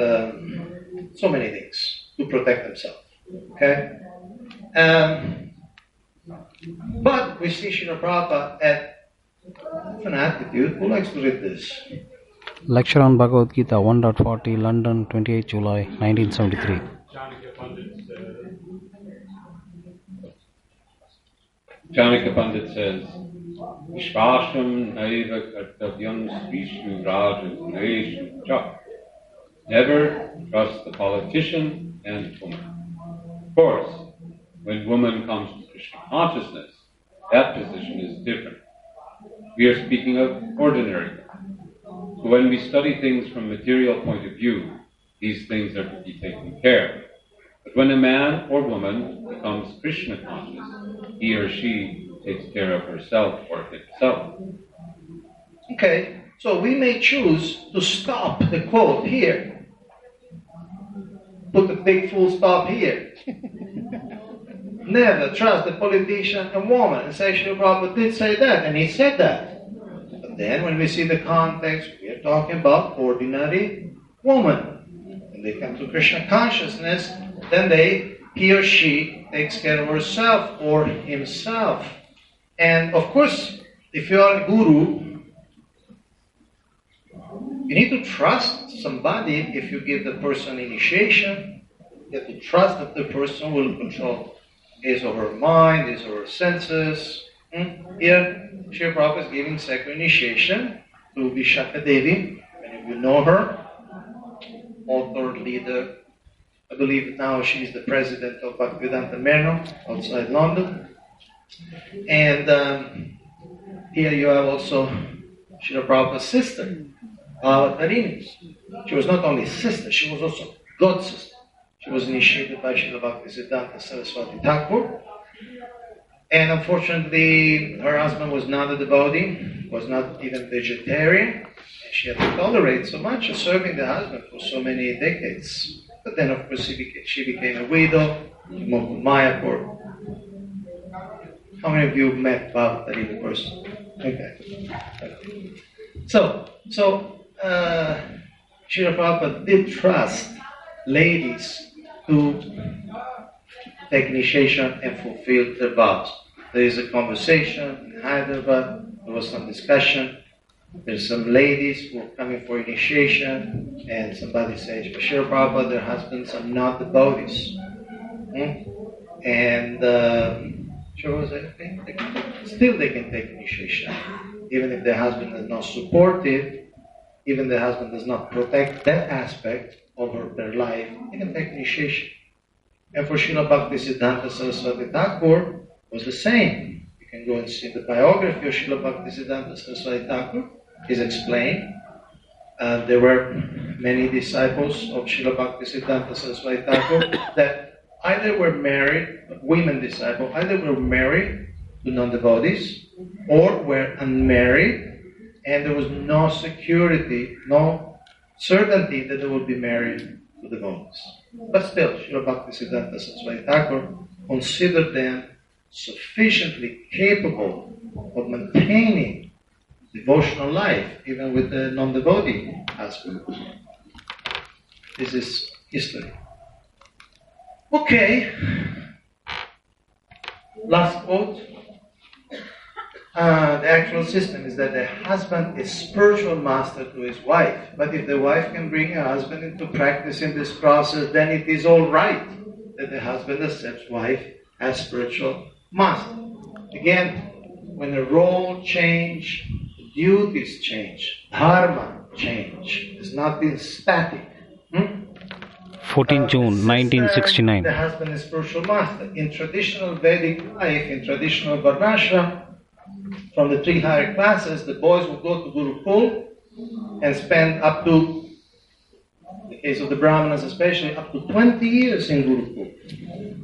so many things to protect themselves. Okay? But we see Srila Prabhupada at an attitude. Who likes to read this? Lecture on Bhagavad Gita, 1.40, London, 28 July 1973. Janaka Pandit says, Vishvasham naiva kartavyam svishu raja guneshu cha. Never trust the politician and woman. Of course, when woman comes to Krishna consciousness, that position is different. We are speaking of ordinary women. So when we study things from material point of view, these things are to be taken care of. But when a man or woman becomes Krishna conscious, he or she takes care of herself or himself. Okay, so we may choose to stop the quote here. Put a big full stop here. Never trust the politician and woman. And say, Srila Prabhupada did say that, and he said that. But then when we see the context, we are talking about ordinary woman. When they come to Krishna consciousness, then he or she takes care of herself or himself. And of course, if you are a guru, you need to trust somebody. If you give the person initiation, you have to trust that the person will control his or her mind, his or her senses. Here, Srila Prabhupada is giving sacred initiation to Vishaka Devi. Many of you know her, author, leader. I believe now she is the president of Bhaktivedanta Merno outside London. And here you have also Srila Prabhupada's sister, Tarini. She was not only sister, she was also God's sister. She was initiated by Srila Bhaktisiddhanta Saraswati Thakur. And unfortunately, her husband was not a devotee, was not even vegetarian. And she had to tolerate so much of serving the husband for so many decades. But then, of course, she became a widow, moved to Mayapur. How many of you met Bhakti in person? Okay. So Srila Prabhupada did trust ladies to take initiation and fulfill their vows. There is a conversation in Hyderabad, there was some discussion. There's some ladies who are coming for initiation, and somebody says, Srila Prabhupada, their husbands are not devotees. And sure was anything? Still they can take initiation. Even if their husband is not supportive, even their husband does not protect that aspect over their life, they can take initiation. And for Srila Bhaktisiddhanta Saraswati Thakur, it was the same. You can go and see the biography of Srila Bhaktisiddhanta Saraswati Thakur. Is explained. There were many disciples of Srila Bhaktisiddhanta Saraswati Thakur that either were married, women disciples, either were married to non-devotees or were unmarried, and there was no security, no certainty that they would be married to devotees. But still, Srila Bhaktisiddhanta Saraswati Thakur considered them sufficiently capable of maintaining devotional life, even with the non-devotee husband. This is history. Okay. Last quote. The actual system is that the husband is spiritual master to his wife. But if the wife can bring her husband into practice in this process, then it is all right that the husband accepts wife as spiritual master. Again, when the role change, duties change, dharma change. It's not been static. 14 June 1969. The husband is spiritual master. In traditional Vedic life, in traditional Varnasrama, from the 3 higher classes, the boys would go to Gurukul and spend up to, in the case of the Brahmanas especially, up to 20 years in Gurukul.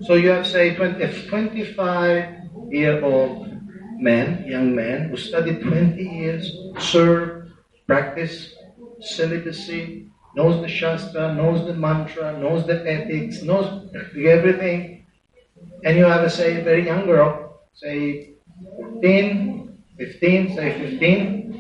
So you have, say, 25-year-old men, young men, who studied 20 years, serve, practice celibacy, knows the Shastra, knows the mantra, knows the ethics, knows everything. And you have, say, a very young girl, say 14, 15, say 15,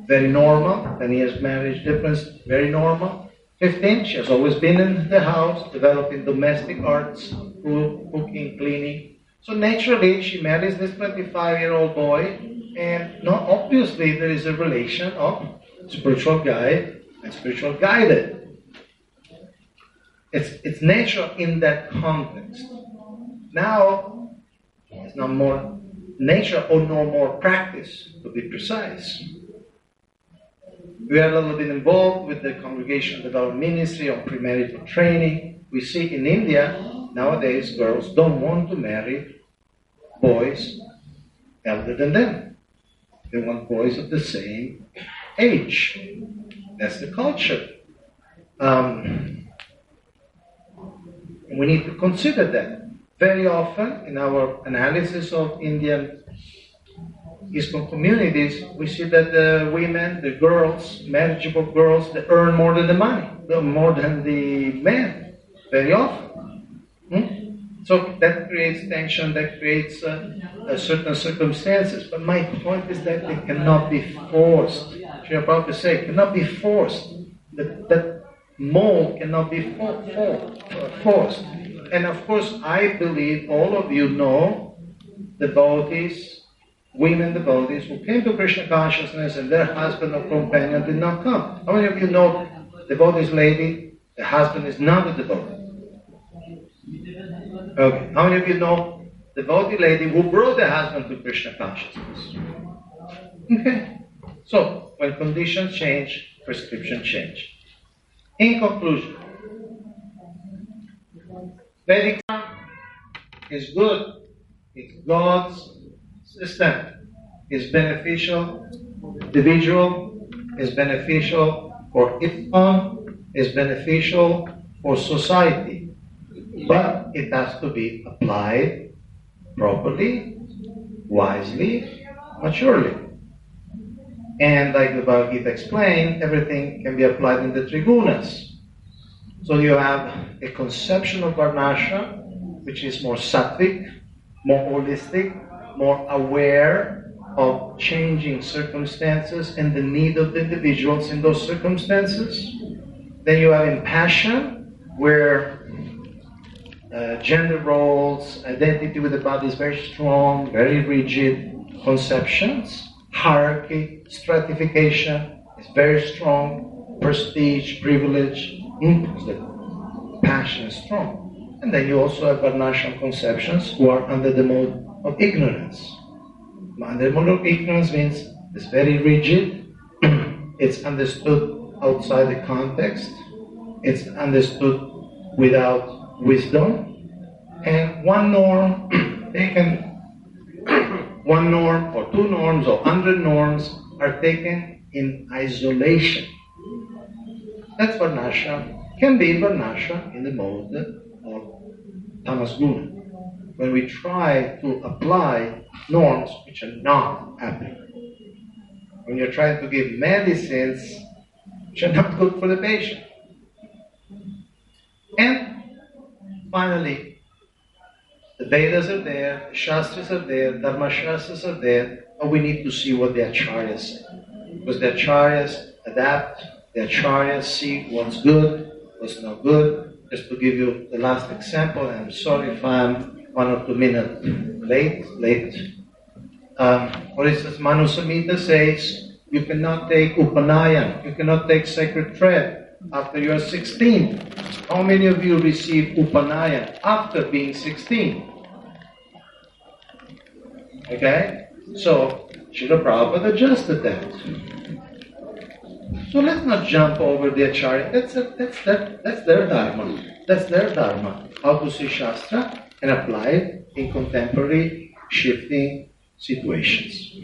very normal, 10 years marriage difference, very normal. 15, she has always been in the house, developing domestic arts, cooking, cleaning. So naturally, she marries this 25-year-old boy, and not obviously there is a relation of spiritual guide and spiritual guided. It's natural in that context. Now, it's not more nature or no more practice, to be precise. We are a little bit involved with the Congregation Development Ministry on premarital training. We see in India, nowadays, girls don't want to marry boys elder than them. They want boys of the same age. That's the culture. We need to consider that. Very often, in our analysis of Indian ISKCON communities, we see that the women, the girls, marriageable girls, they earn more than the money, more than the men, very often. So that creates tension, that creates certain circumstances. But my point is that they cannot be forced. Srila Prabhupada said, cannot be forced. That mold cannot be forced. And of course, I believe all of you know devotees, women devotees who came to Krishna consciousness and their husband or companion did not come. How many of you know devotees lady, the husband is not a devotee? Okay. How many of you know devotee lady who brought the husband to Krishna consciousness? Okay. So, when conditions change, prescription change. In conclusion, Vedic is good. It's God's system. It's beneficial. Individual is beneficial for ISKCON. It's beneficial for society. But it has to be applied properly, wisely, maturely. And like the Bhagavad Gita explained, everything can be applied in the Trigunas. So you have a conception of Varnasrama, which is more sattvic, more holistic, more aware of changing circumstances and the need of the individuals in those circumstances. Then you have impassion, where gender roles, identity with the body is very strong, very rigid conceptions, hierarchy, stratification is very strong, prestige, privilege, the passion is strong. And then you also have Varnashram conceptions who are under the mode of ignorance. Under the mode of ignorance means it's very rigid, it's understood outside the context, it's understood without wisdom, and one norm taken, one norm or two norms or 100 norms are taken in isolation. That's Varnashram. Can be Varnashram in the mode of Tamas Guna, when we try to apply norms which are not applicable. When you're trying to give medicines which are not good for the patient. And finally, the Vedas are there, the Shastras are there, Dharma Shastras are there, but we need to see what the Acharyas say. Because the Acharyas adapt, the Acharyas see what's good, what's not good. Just to give you the last example, and I'm sorry if I'm 1 or 2 minutes late. For instance, Manu Samhita says, you cannot take Upanayan, you cannot take sacred thread after you are 16. How many of you receive Upanayan after being 16? Okay? So, Srila Prabhupada adjusted that. So let's not jump over the Acharya. That's their Dharma. That's their Dharma. How to see Shastra and apply it in contemporary shifting situations.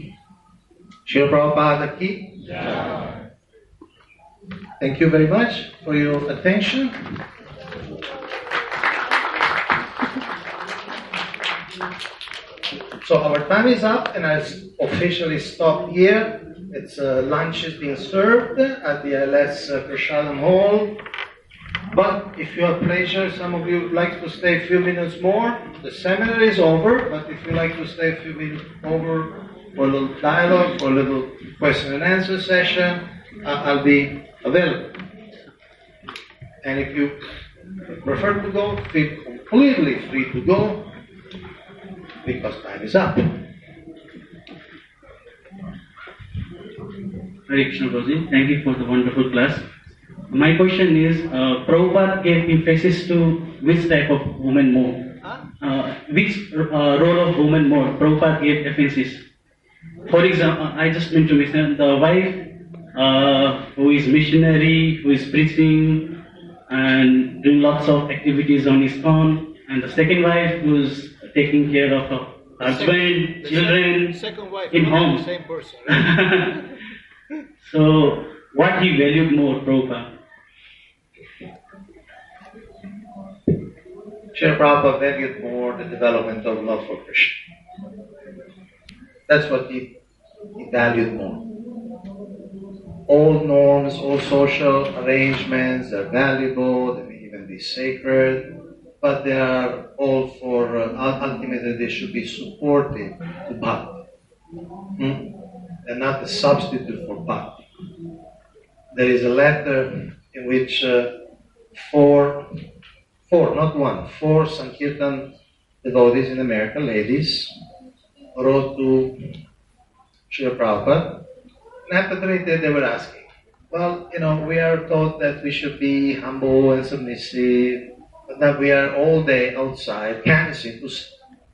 Srila Prabhupada ki? Yeah. Thank you very much for your attention. So our time is up, and I officially stop here. It's lunch is being served at the ILS Prashadam Hall. But if you have pleasure, some of you would like to stay a few minutes more. The seminar is over, but if you like to stay a few minutes over for a little dialogue, for a little question and answer session, I'll be available. And if you prefer to go, feel completely free to go, because time is up. Hare Krishna Prabhuji, thank you for the wonderful class. My question is, Prabhupada gave emphasis to which type of woman more? Which role of woman more? Prabhupada gave emphasis. For example, I just meant to mention the wife who is missionary, who is preaching and doing lots of activities on ISKCON, and the second wife who is taking care of her husband, children, in home. Same person. So, what he valued more, Prabhupada? Srila Prabhupada valued more the development of love for Krishna. That's what he valued more. All norms, all social arrangements are valuable, they may even be sacred, but they are all for, ultimately they should be supportive to Bhakti. They're not a substitute for Bhakti. There is a letter in which four Sankirtan devotees in America, ladies, wrote to Srila Prabhupada. And after they were asking, well, we are taught that we should be humble and submissive, but that we are all day outside canvassing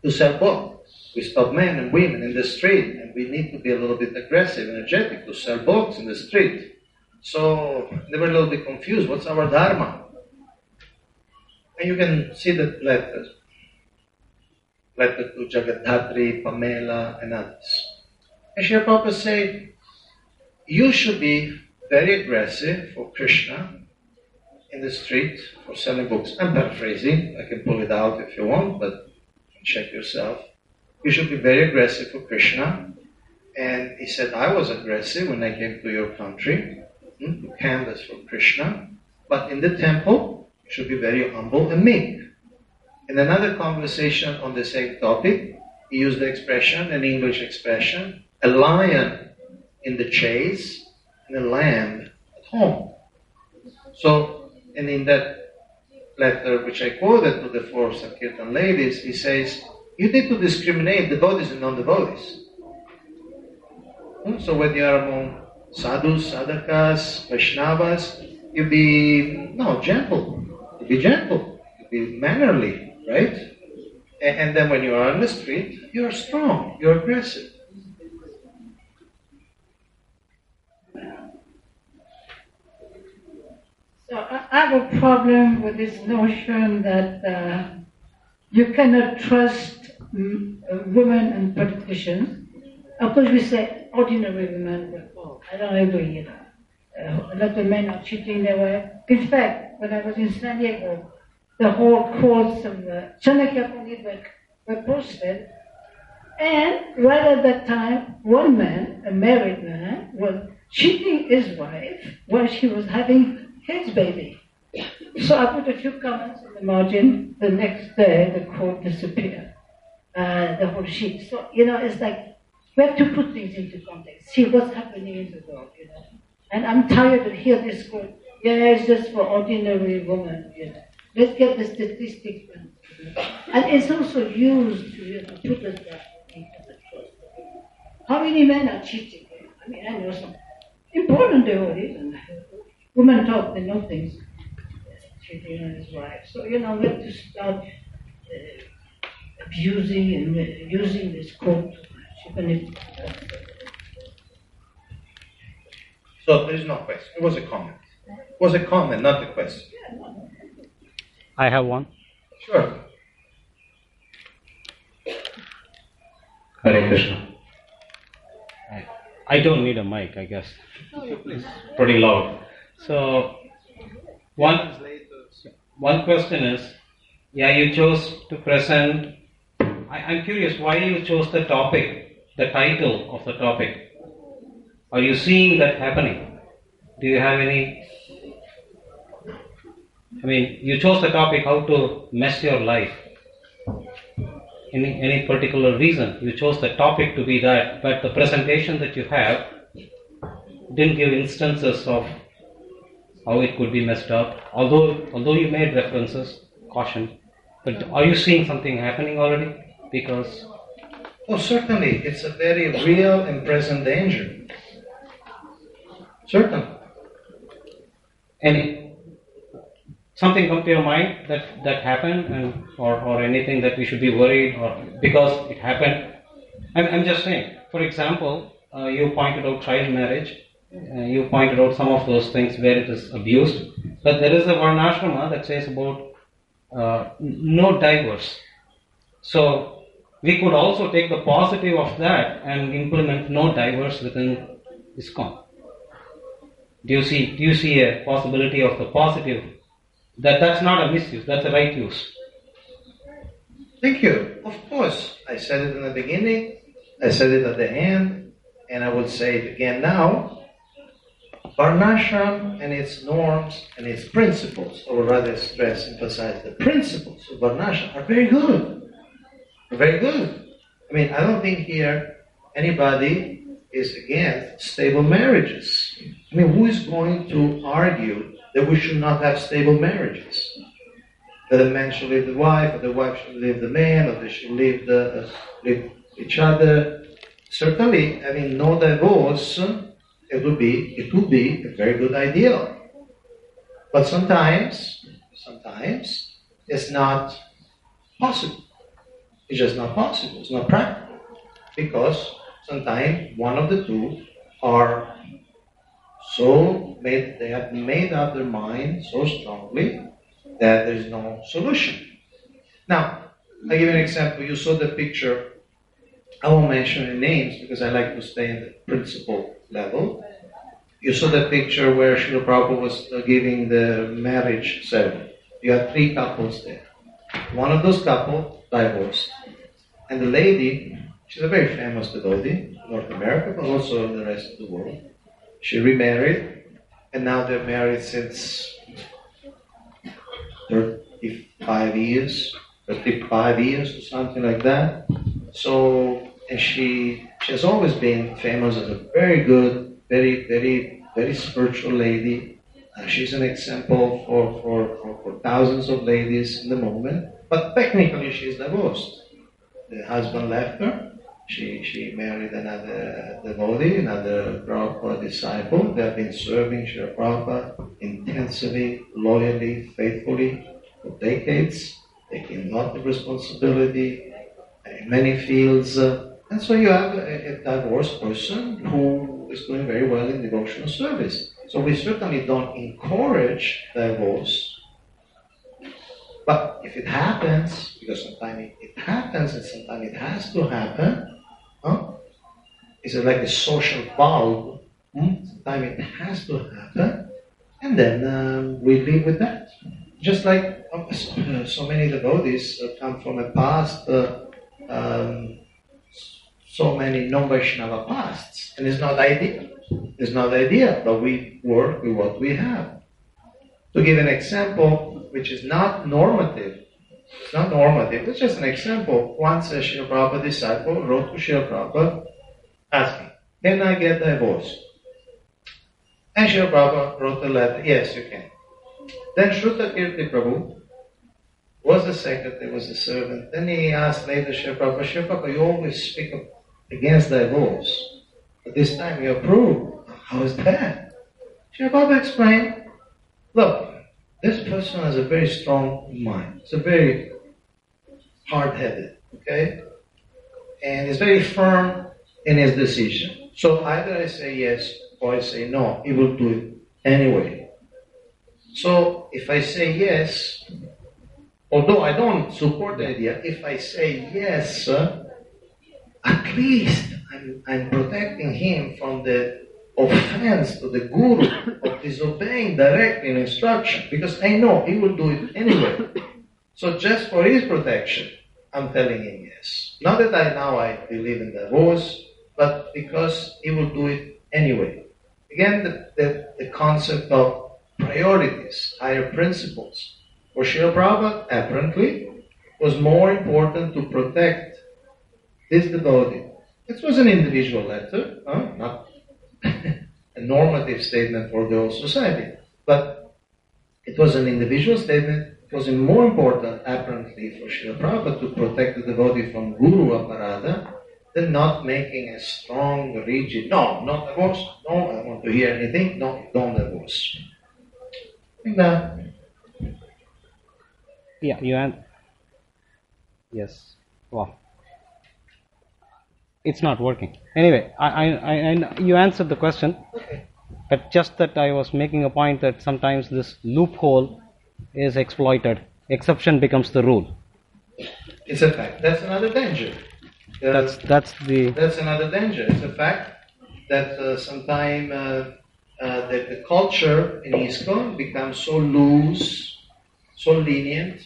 to sell books. We stop men and women in the street, and we need to be a little bit aggressive, energetic to sell books in the street. So they were a little bit confused. What's our dharma? And you can see the letter to Jagadhatri, Pamela, and others. And Srila Prabhupada said, you should be very aggressive for Krishna in the street for selling books. I'm paraphrasing. I can pull it out if you want, but check yourself. You should be very aggressive for Krishna. And he said, I was aggressive when I came to your country to canvass for Krishna. But in the temple, you should be very humble and meek. In another conversation on the same topic, he used the expression, an English expression, a lion in the chase and a lamb at home. So, and in that letter which I quoted to the 4 Sankirtan ladies, he says, you need to discriminate devotees and non-devotees. So when you are among sadhus, sadhakas, Vaishnavas, you be gentle. You be gentle. You be mannerly, right? And then when you are on the street, you are strong. You are aggressive. So I have a problem with this notion that you cannot trust women and politicians. Of course, we say ordinary women, but I don't agree. A lot of men are cheating their wife. In fact, when I was in San Diego, the whole quotes of Chanakya Pandit were posted, and right at that time, one man, a married man, was cheating his wife while she was having his baby. So I put a few comments in the margin. The next day, the quote disappeared, the whole sheet. So, it's like, we have to put things into context, see what's happening in the world, And I'm tired of hearing this quote, it's just for ordinary women, Let's get the statistics. And it's also used to put us back into the trust. How many men are cheating? I know some important devotees, and women talk, they know things. Cheating on his wife. So, we have to start abusing and using this quote. So there is no question. It was a comment. It was a comment, not a question. I have one. Sure. Hare Krishna. I don't need a mic, I guess. No, you please. Pretty loud. So, one question is, you chose to present. I'm curious why you chose the topic, the title of the topic. Are you seeing that happening? Do you have any? You chose the topic, how to mess your life. Any particular reason you chose the topic to be that, but the presentation that you have didn't give instances of how it could be messed up. Although you made references, caution, but are you seeing something happening already? Because certainly, it's a very real and present danger. Certainly. Something come to your mind that happened, or anything that we should be worried, or because it happened? I'm just saying. For example, you pointed out child marriage. You pointed out some of those things where it is abused. But there is a Varnasrama that says about no divorce. So we could also take the positive of that and implement no divorce within ISKCON. Do you see a possibility of the positive? That's not a misuse, that's a right use. Thank you. Of course. I said it in the beginning, I said it at the end, and I will say it again now. Varnashram and its norms and its principles, or rather emphasize the principles of Varnashram are very good. Very good. I don't think here anybody is against stable marriages. Who is going to argue that we should not have stable marriages? That a man should leave the wife, or the wife should leave the man, or they should leave each other. Certainly, no divorce, it would be a very good idea. But sometimes it's not possible. It's just not possible. It's not practical. Because sometimes one of the two are they have made up their mind so strongly that there is no solution. Now, I'll give you an example. You saw the picture. I won't mention any names because I like to stay in the principle level. You saw the picture where Srila Prabhupada was giving the marriage ceremony. You had 3 couples there. One of those couples divorced. And the lady, she's a very famous devotee in North America, but also in the rest of the world. She remarried, and now they're married since 35 years or something like that. So, and she has always been famous as a very good, very, very, very spiritual lady. She's an example for thousands of ladies in the moment, but technically she's divorced. The husband left her. She married another devotee, another Prabhupada disciple. They have been serving Srila Prabhupada intensely, loyally, faithfully for decades, taking a lot of responsibility in many fields. And so you have a divorced person who is doing very well in devotional service. So we certainly don't encourage divorce. But if it happens, because sometimes it happens and sometimes it has to happen, it's like a social bulb. Sometimes it has to happen, and then we live with that. Just like so many devotees come from a past, so many non-Vaishnava pasts, and it's not ideal. It's not ideal, but we work with what we have. To give an example, which is not normative, it's just an example. Once a Srila Prabhupada disciple wrote to Srila Prabhupada asking, can I get divorced? And Srila Prabhupada wrote a letter, yes, you can. Then Shruta Kirti Prabhu was the secretary, was the servant. Then he asked later Srila Prabhupada, you always speak against divorce. But this time you approve. How is that? Srila Prabhupada explained, look, this person has a very strong mind. It's a very hard-headed, okay? And he's very firm in his decision. So either I say yes or I say no. He will do it anyway. So if I say yes, although I don't support the idea, if I say yes, at least I'm protecting him from the offense to the guru of disobeying directly an instruction, because I know he will do it anyway. So just for his protection, I'm telling him yes. Not that I believe in divorce, but because he will do it anyway. Again, the concept of priorities, higher principles. For Srila Prabhupada, apparently, was more important to protect this devotee. It was an individual letter, not a normative statement for the whole society. But it was an individual statement. It was more important, apparently, for Srila Prabhupada to protect the devotee from Guru Aparada than not making a strong, rigid, no, not divorce, no, I don't want to hear anything, no, don't divorce. Like that. Yeah, yes. Wow. It's not working. Anyway, I you answered the question, but just that I was making a point that sometimes this loophole is exploited. Exception becomes the rule. It's a fact. That's another danger. That's another danger. It's a fact that sometimes the culture in ISKCON becomes so loose, so lenient.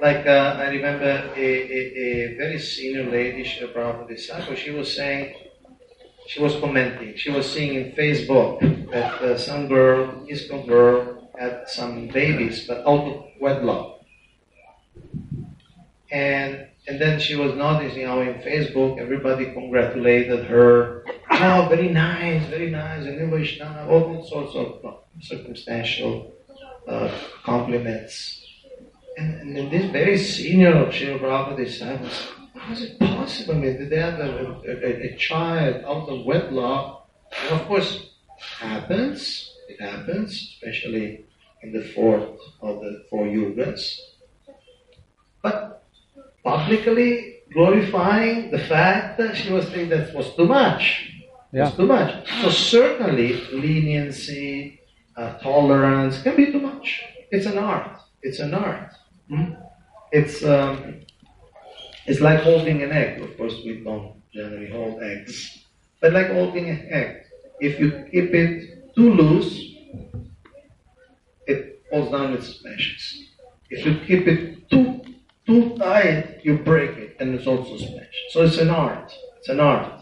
Like I remember a very senior lady, Srila Prabhupada disciple, she was commenting, she was seeing in Facebook that some girl, ISKCON girl, had some babies, but out of wedlock. And then she was noticing how in Facebook everybody congratulated her. Oh, very nice, and new Vaishnava, all sorts of circumstantial compliments. And then this very senior of Srila Prabhupada disciples, how is it possible? I mean, did they have a child out of wedlock? And of course, it happens, especially in the fourth of the four yugas. But publicly glorifying the fact that she was saying that was too much. Yeah. Was too much. So certainly leniency, tolerance can be too much. It's an art. It's an art. It's like holding an egg. Of course, we don't generally hold eggs, but like holding an egg. If you keep it too loose, it falls down with smashes. If you keep it too tight, you break it, and it's also smashed. So it's an art. It's an art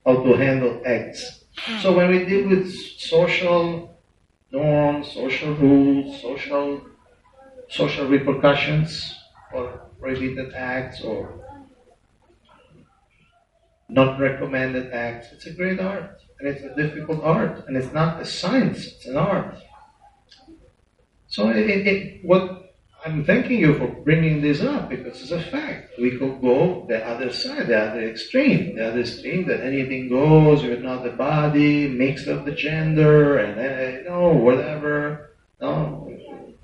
how to handle eggs. So when we deal with social norms, social rules, social repercussions, or prohibited acts, or not recommended acts, it's a great art, and it's a difficult art, and it's not a science, it's an art. So what I'm thanking you for bringing this up, because it's a fact. We could go the other side, the other extreme that anything goes, you're not the body, mixed up the gender, and whatever. No,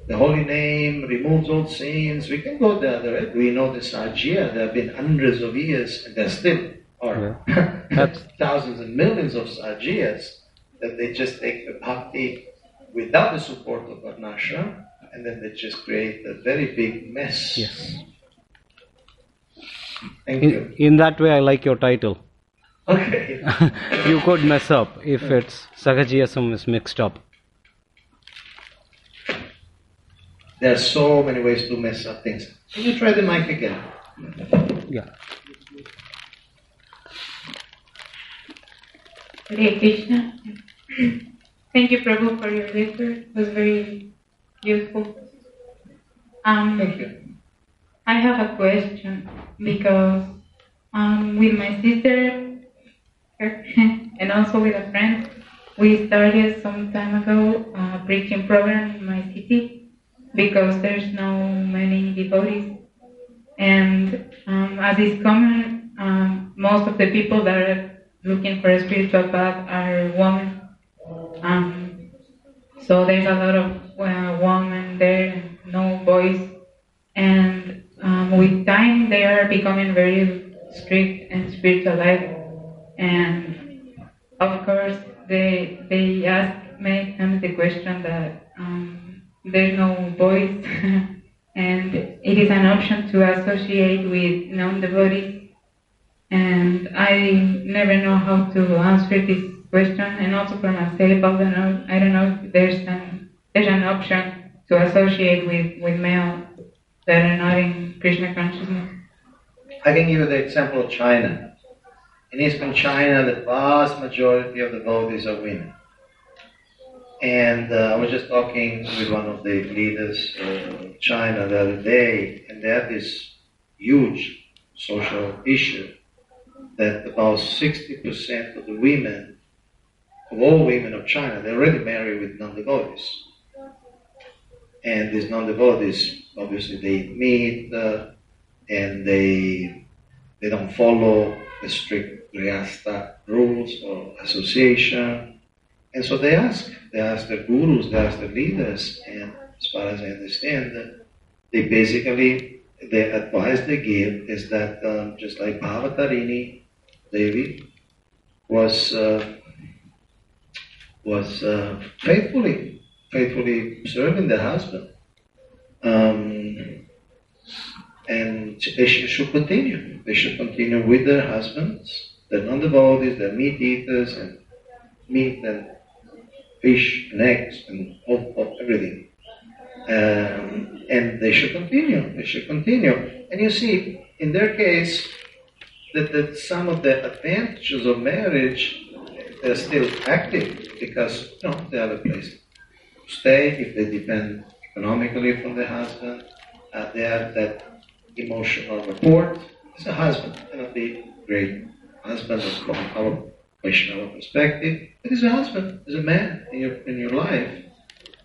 the holy name removes all sins. We can go the other way. We know the Sajya. There have been hundreds of years, and there still are thousands and millions of Sajyas that they just take the Bhakti without the support of Varnasrama, and then they just create a very big mess. Yes. Thank you. In that way, I like your title. Okay. You could mess up if it's Sahajiyasam is mixed up. There are so many ways to mess up things. Can you try the mic again? Yeah. Hare Krishna. Thank you, Prabhu, for your lecture. It was very useful. Thank you. I have a question because with my sister and also with a friend, we started some time ago a preaching program in my city because there's no many devotees. And as is common, most of the people that are looking for a spiritual path are women. So there's a lot of women there, no boys. And with time, they are becoming very strict in spiritual life. And of course, they ask many times the question that there's no boys, and it is an option to associate with non-devotees. And I never know how to answer this question, and also for myself, I don't know if there's an option to associate with male that are not in Krishna consciousness. I can give you the example of China. In ISKCON China, the vast majority of the devotees are women. And I was just talking with one of the leaders of China the other day, and they have this huge social issue that about 60% of the women, of all women of China, they're already married with non-devotees. And these non-devotees, obviously they meet and they don't follow the strict Grihastha rules or association. And so they ask their gurus, they ask their leaders, and as far as I understand, the advice they give is that just like Bhavatarini Devi was faithfully serving the husband, and they should continue. They should continue with their husbands. They're non-devotees, they're meat eaters, and meat and fish and eggs and all everything. And they should continue. They should continue. And you see, in their case, that some of the advantages of marriage are still active because they have a place to stay if they depend economically from the husband. They have that emotional rapport. As a husband, cannot be a great husband from our Vaishnava perspective. It is a husband, is a man in your life.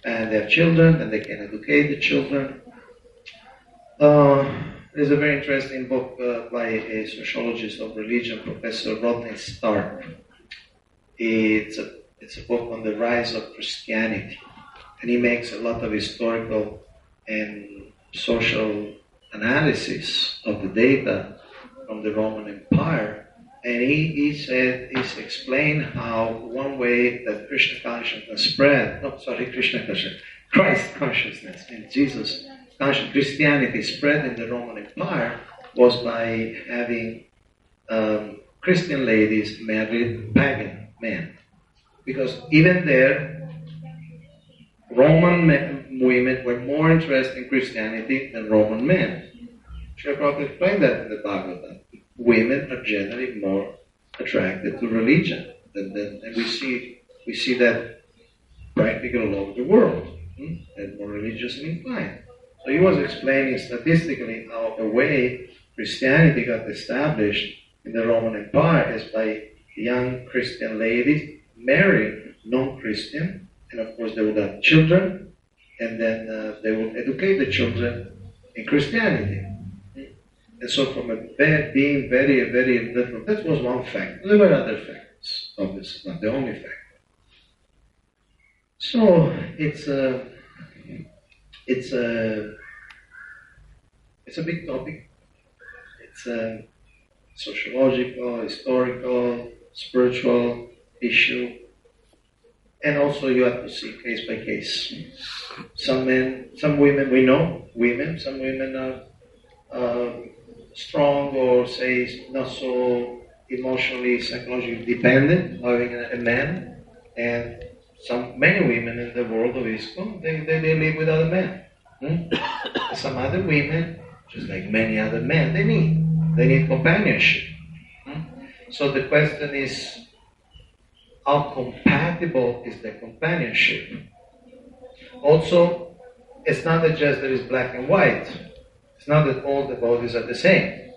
And they have children, and they can educate the children. There's a very interesting book by a sociologist of religion, Professor Rodney Stark. It's a book on the rise of Christianity, and he makes a lot of historical and social analysis of the data from the Roman Empire. And he's explained how one way that Christ consciousness and Jesus consciousness, Christianity spread in the Roman Empire was by having Christian ladies married pagan men. Because even there, Roman women were more interested in Christianity than Roman men. Srila Prabhupada explained that in the Bhagavatam. Women are generally more attracted to religion and we see that practically all over the world. They're more religiously inclined. So he was explaining statistically how the way Christianity got established in the Roman Empire is by young Christian ladies marrying non-Christian, and of course they would have children, and then they will educate the children in Christianity. And so from being very, very little, that was one factor. There were other factors, obviously, not the only factor. So it's a big topic. It's a sociological, historical, spiritual issue. And also you have to see case by case. Some men, some women, we know women, some women are strong or say not so emotionally, psychologically dependent, having a man. And many women in the world of ISKCON, they live with other men. Some other women, just like many other men, they need companionship. So the question is, how compatible is the companionship? Also, it's not that just there is black and white. It's not that all devotees are the same.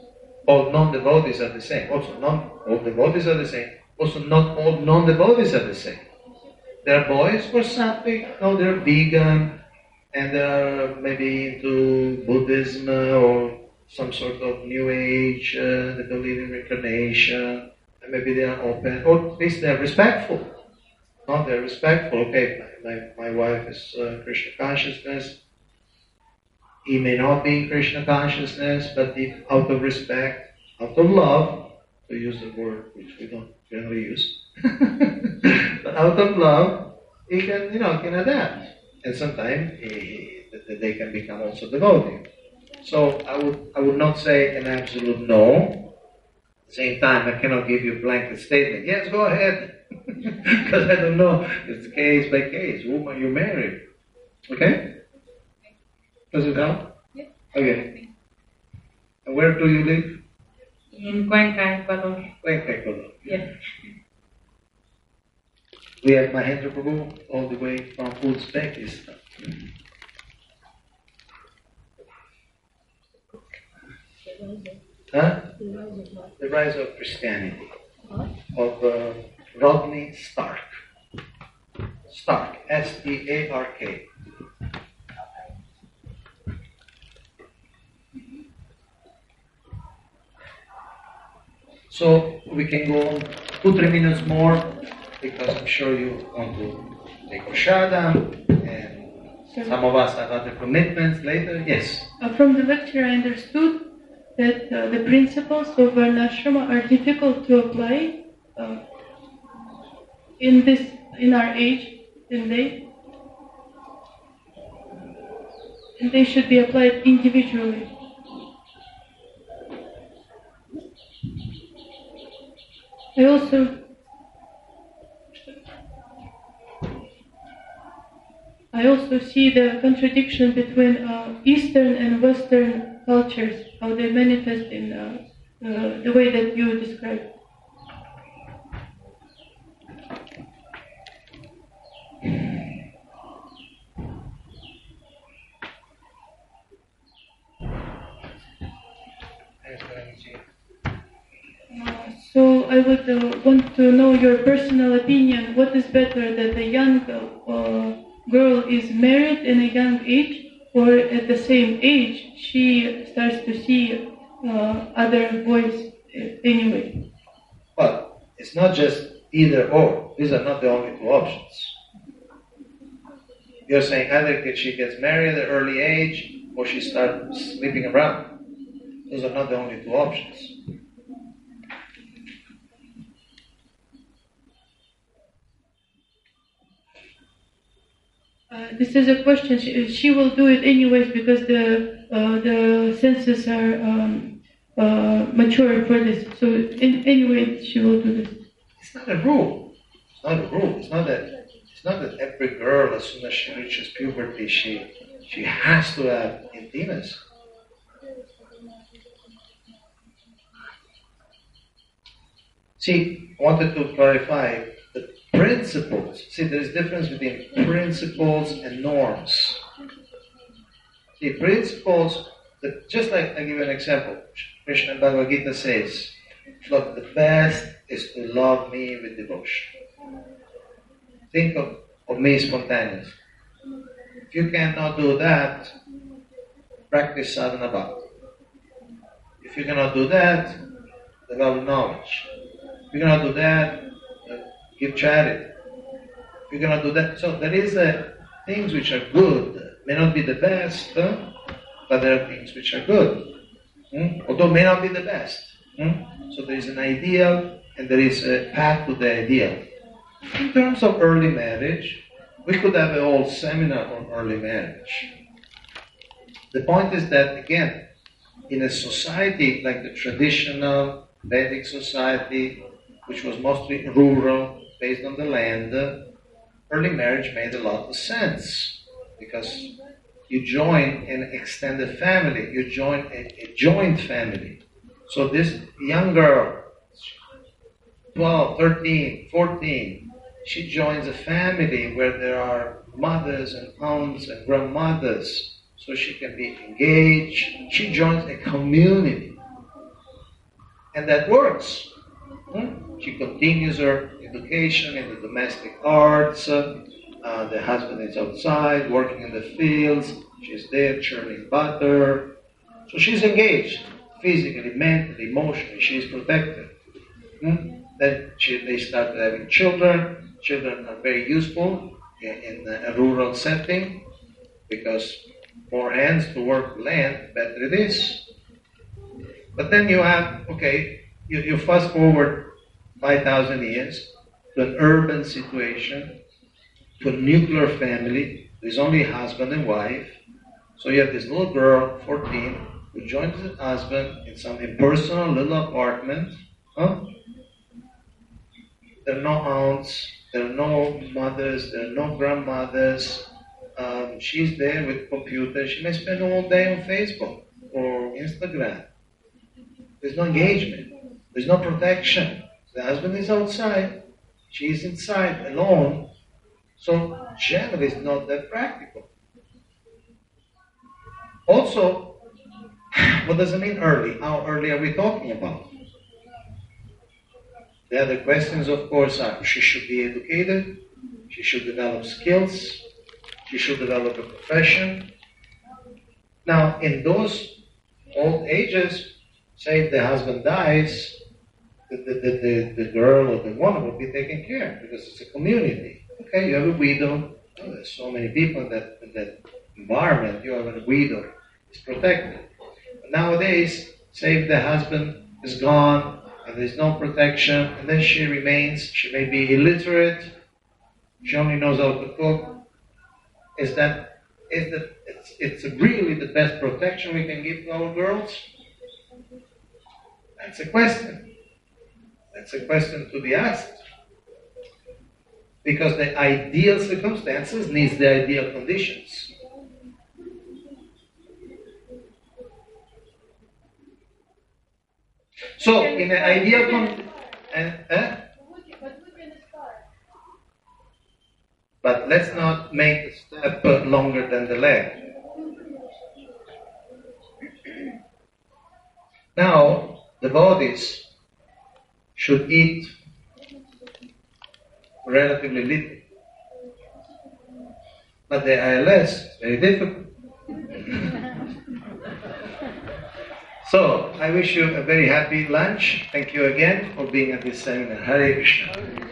All non-devotees are the same. Also, not all devotees are the same. Also, not all non-devotees are the same. There are boys for something, they're vegan, and they're maybe into Buddhism or some sort of New Age, they believe in reincarnation, and maybe they are open, or at least they're respectful. No, they're respectful. Okay, my wife is Krishna consciousness. He may not be in Krishna consciousness, but if out of respect, out of love, to use the word which we don't generally use, but out of love, he can adapt. And sometimes they can become also devotee. So I would not say an absolute no. At the same time, I cannot give you a blanket statement. Yes, go ahead. Because I don't know. It's case by case. Whom are you married? Okay? Does it help? Yes. Okay. And where do you live? In Cuenca, Ecuador. Cuenca, Ecuador. Yes. We have Mahendra Prabhu all the way from Uzbekistan. The rise of Christianity. Of Rodney Stark. Stark. S-T-A-R-K. So we can go on 2-3 minutes more, because I'm sure you want to take Prashada, and some of us have other commitments later. Yes? From the lecture I understood that the principles of Varnasrama are difficult to apply in our age, and they should be applied individually. I also see the contradiction between Eastern and Western cultures, how they manifest in the way that you described. So I would want to know your personal opinion. What is better, that a young girl is married in a young age, or at the same age she starts to see other boys anyway? Well, it's not just either or. These are not the only two options. You're saying either she gets married at an early age, or she starts sleeping around. Those are not the only two options. This is a question. She will do it anyways, because the senses are mature for this. So anyway, she will do this. It's not a rule. It's not a rule. It's not that every girl, as soon as she reaches puberty, she has to have intimacy. See, I wanted to clarify the principles. See, there is difference between principles and norms. See, principles, just like, I give you an example. Krishna Bhagavad Gita says, look, the best is to love me with devotion. Think of me spontaneous. If you cannot do that, practice sadhana bhakti. If you cannot do that, develop knowledge. If you cannot do that, give charity. If you cannot do that, so there is things which are good. May not be the best, but there are things which are good. Although may not be the best. So there is an ideal and there is a path to the ideal. In terms of early marriage, we could have a whole seminar on early marriage. The point is that, again, in a society like the traditional Vedic society, which was mostly rural, based on the land, early marriage made a lot of sense because you join an extended family, you join a joint family. So this young girl, 12, 13, 14, she joins a family where there are mothers and aunts and grandmothers, so she can be engaged. She joins a community. And that works. She continues her education in the domestic arts. The husband is outside, working in the fields. She's there churning butter. So she's engaged, physically, mentally, emotionally. She's protected. Then they start having children. Children are very useful in a rural setting because more hands to work land, better it is. But then you have, you fast forward 5,000 years to an urban situation, to a nuclear family. There's only husband and wife. So you have this little girl, 14, who joins her husband in some impersonal little apartment. There are no aunts, there are no mothers, there are no grandmothers. She's there with computer. She may spend all day on Facebook or Instagram. There's no engagement. There's no protection. The husband is outside. She's inside, alone. So generally it's not that practical. Also, what does it mean early? How early are we talking about? The other questions, of course, are she should be educated, she should develop skills, she should develop a profession. Now, in those old ages, say if the husband dies, the girl or the woman will be taken care of because it's a community. Okay, you have a widow. Oh, there's so many people in that environment. You have a widow. It's protected. But nowadays, say if the husband is gone and there's no protection, and then she remains, she may be illiterate, she only knows how to cook. It's really the best protection we can give to our girls? That's a question. That's a question to be asked. Because the ideal circumstances needs the ideal conditions. So, in an ideal but let's not make the step longer than the leg. Now, the devotees should eat relatively little. But the ILS, very difficult. So, I wish you a very happy lunch. Thank you again for being at this seminar. Hare Krishna.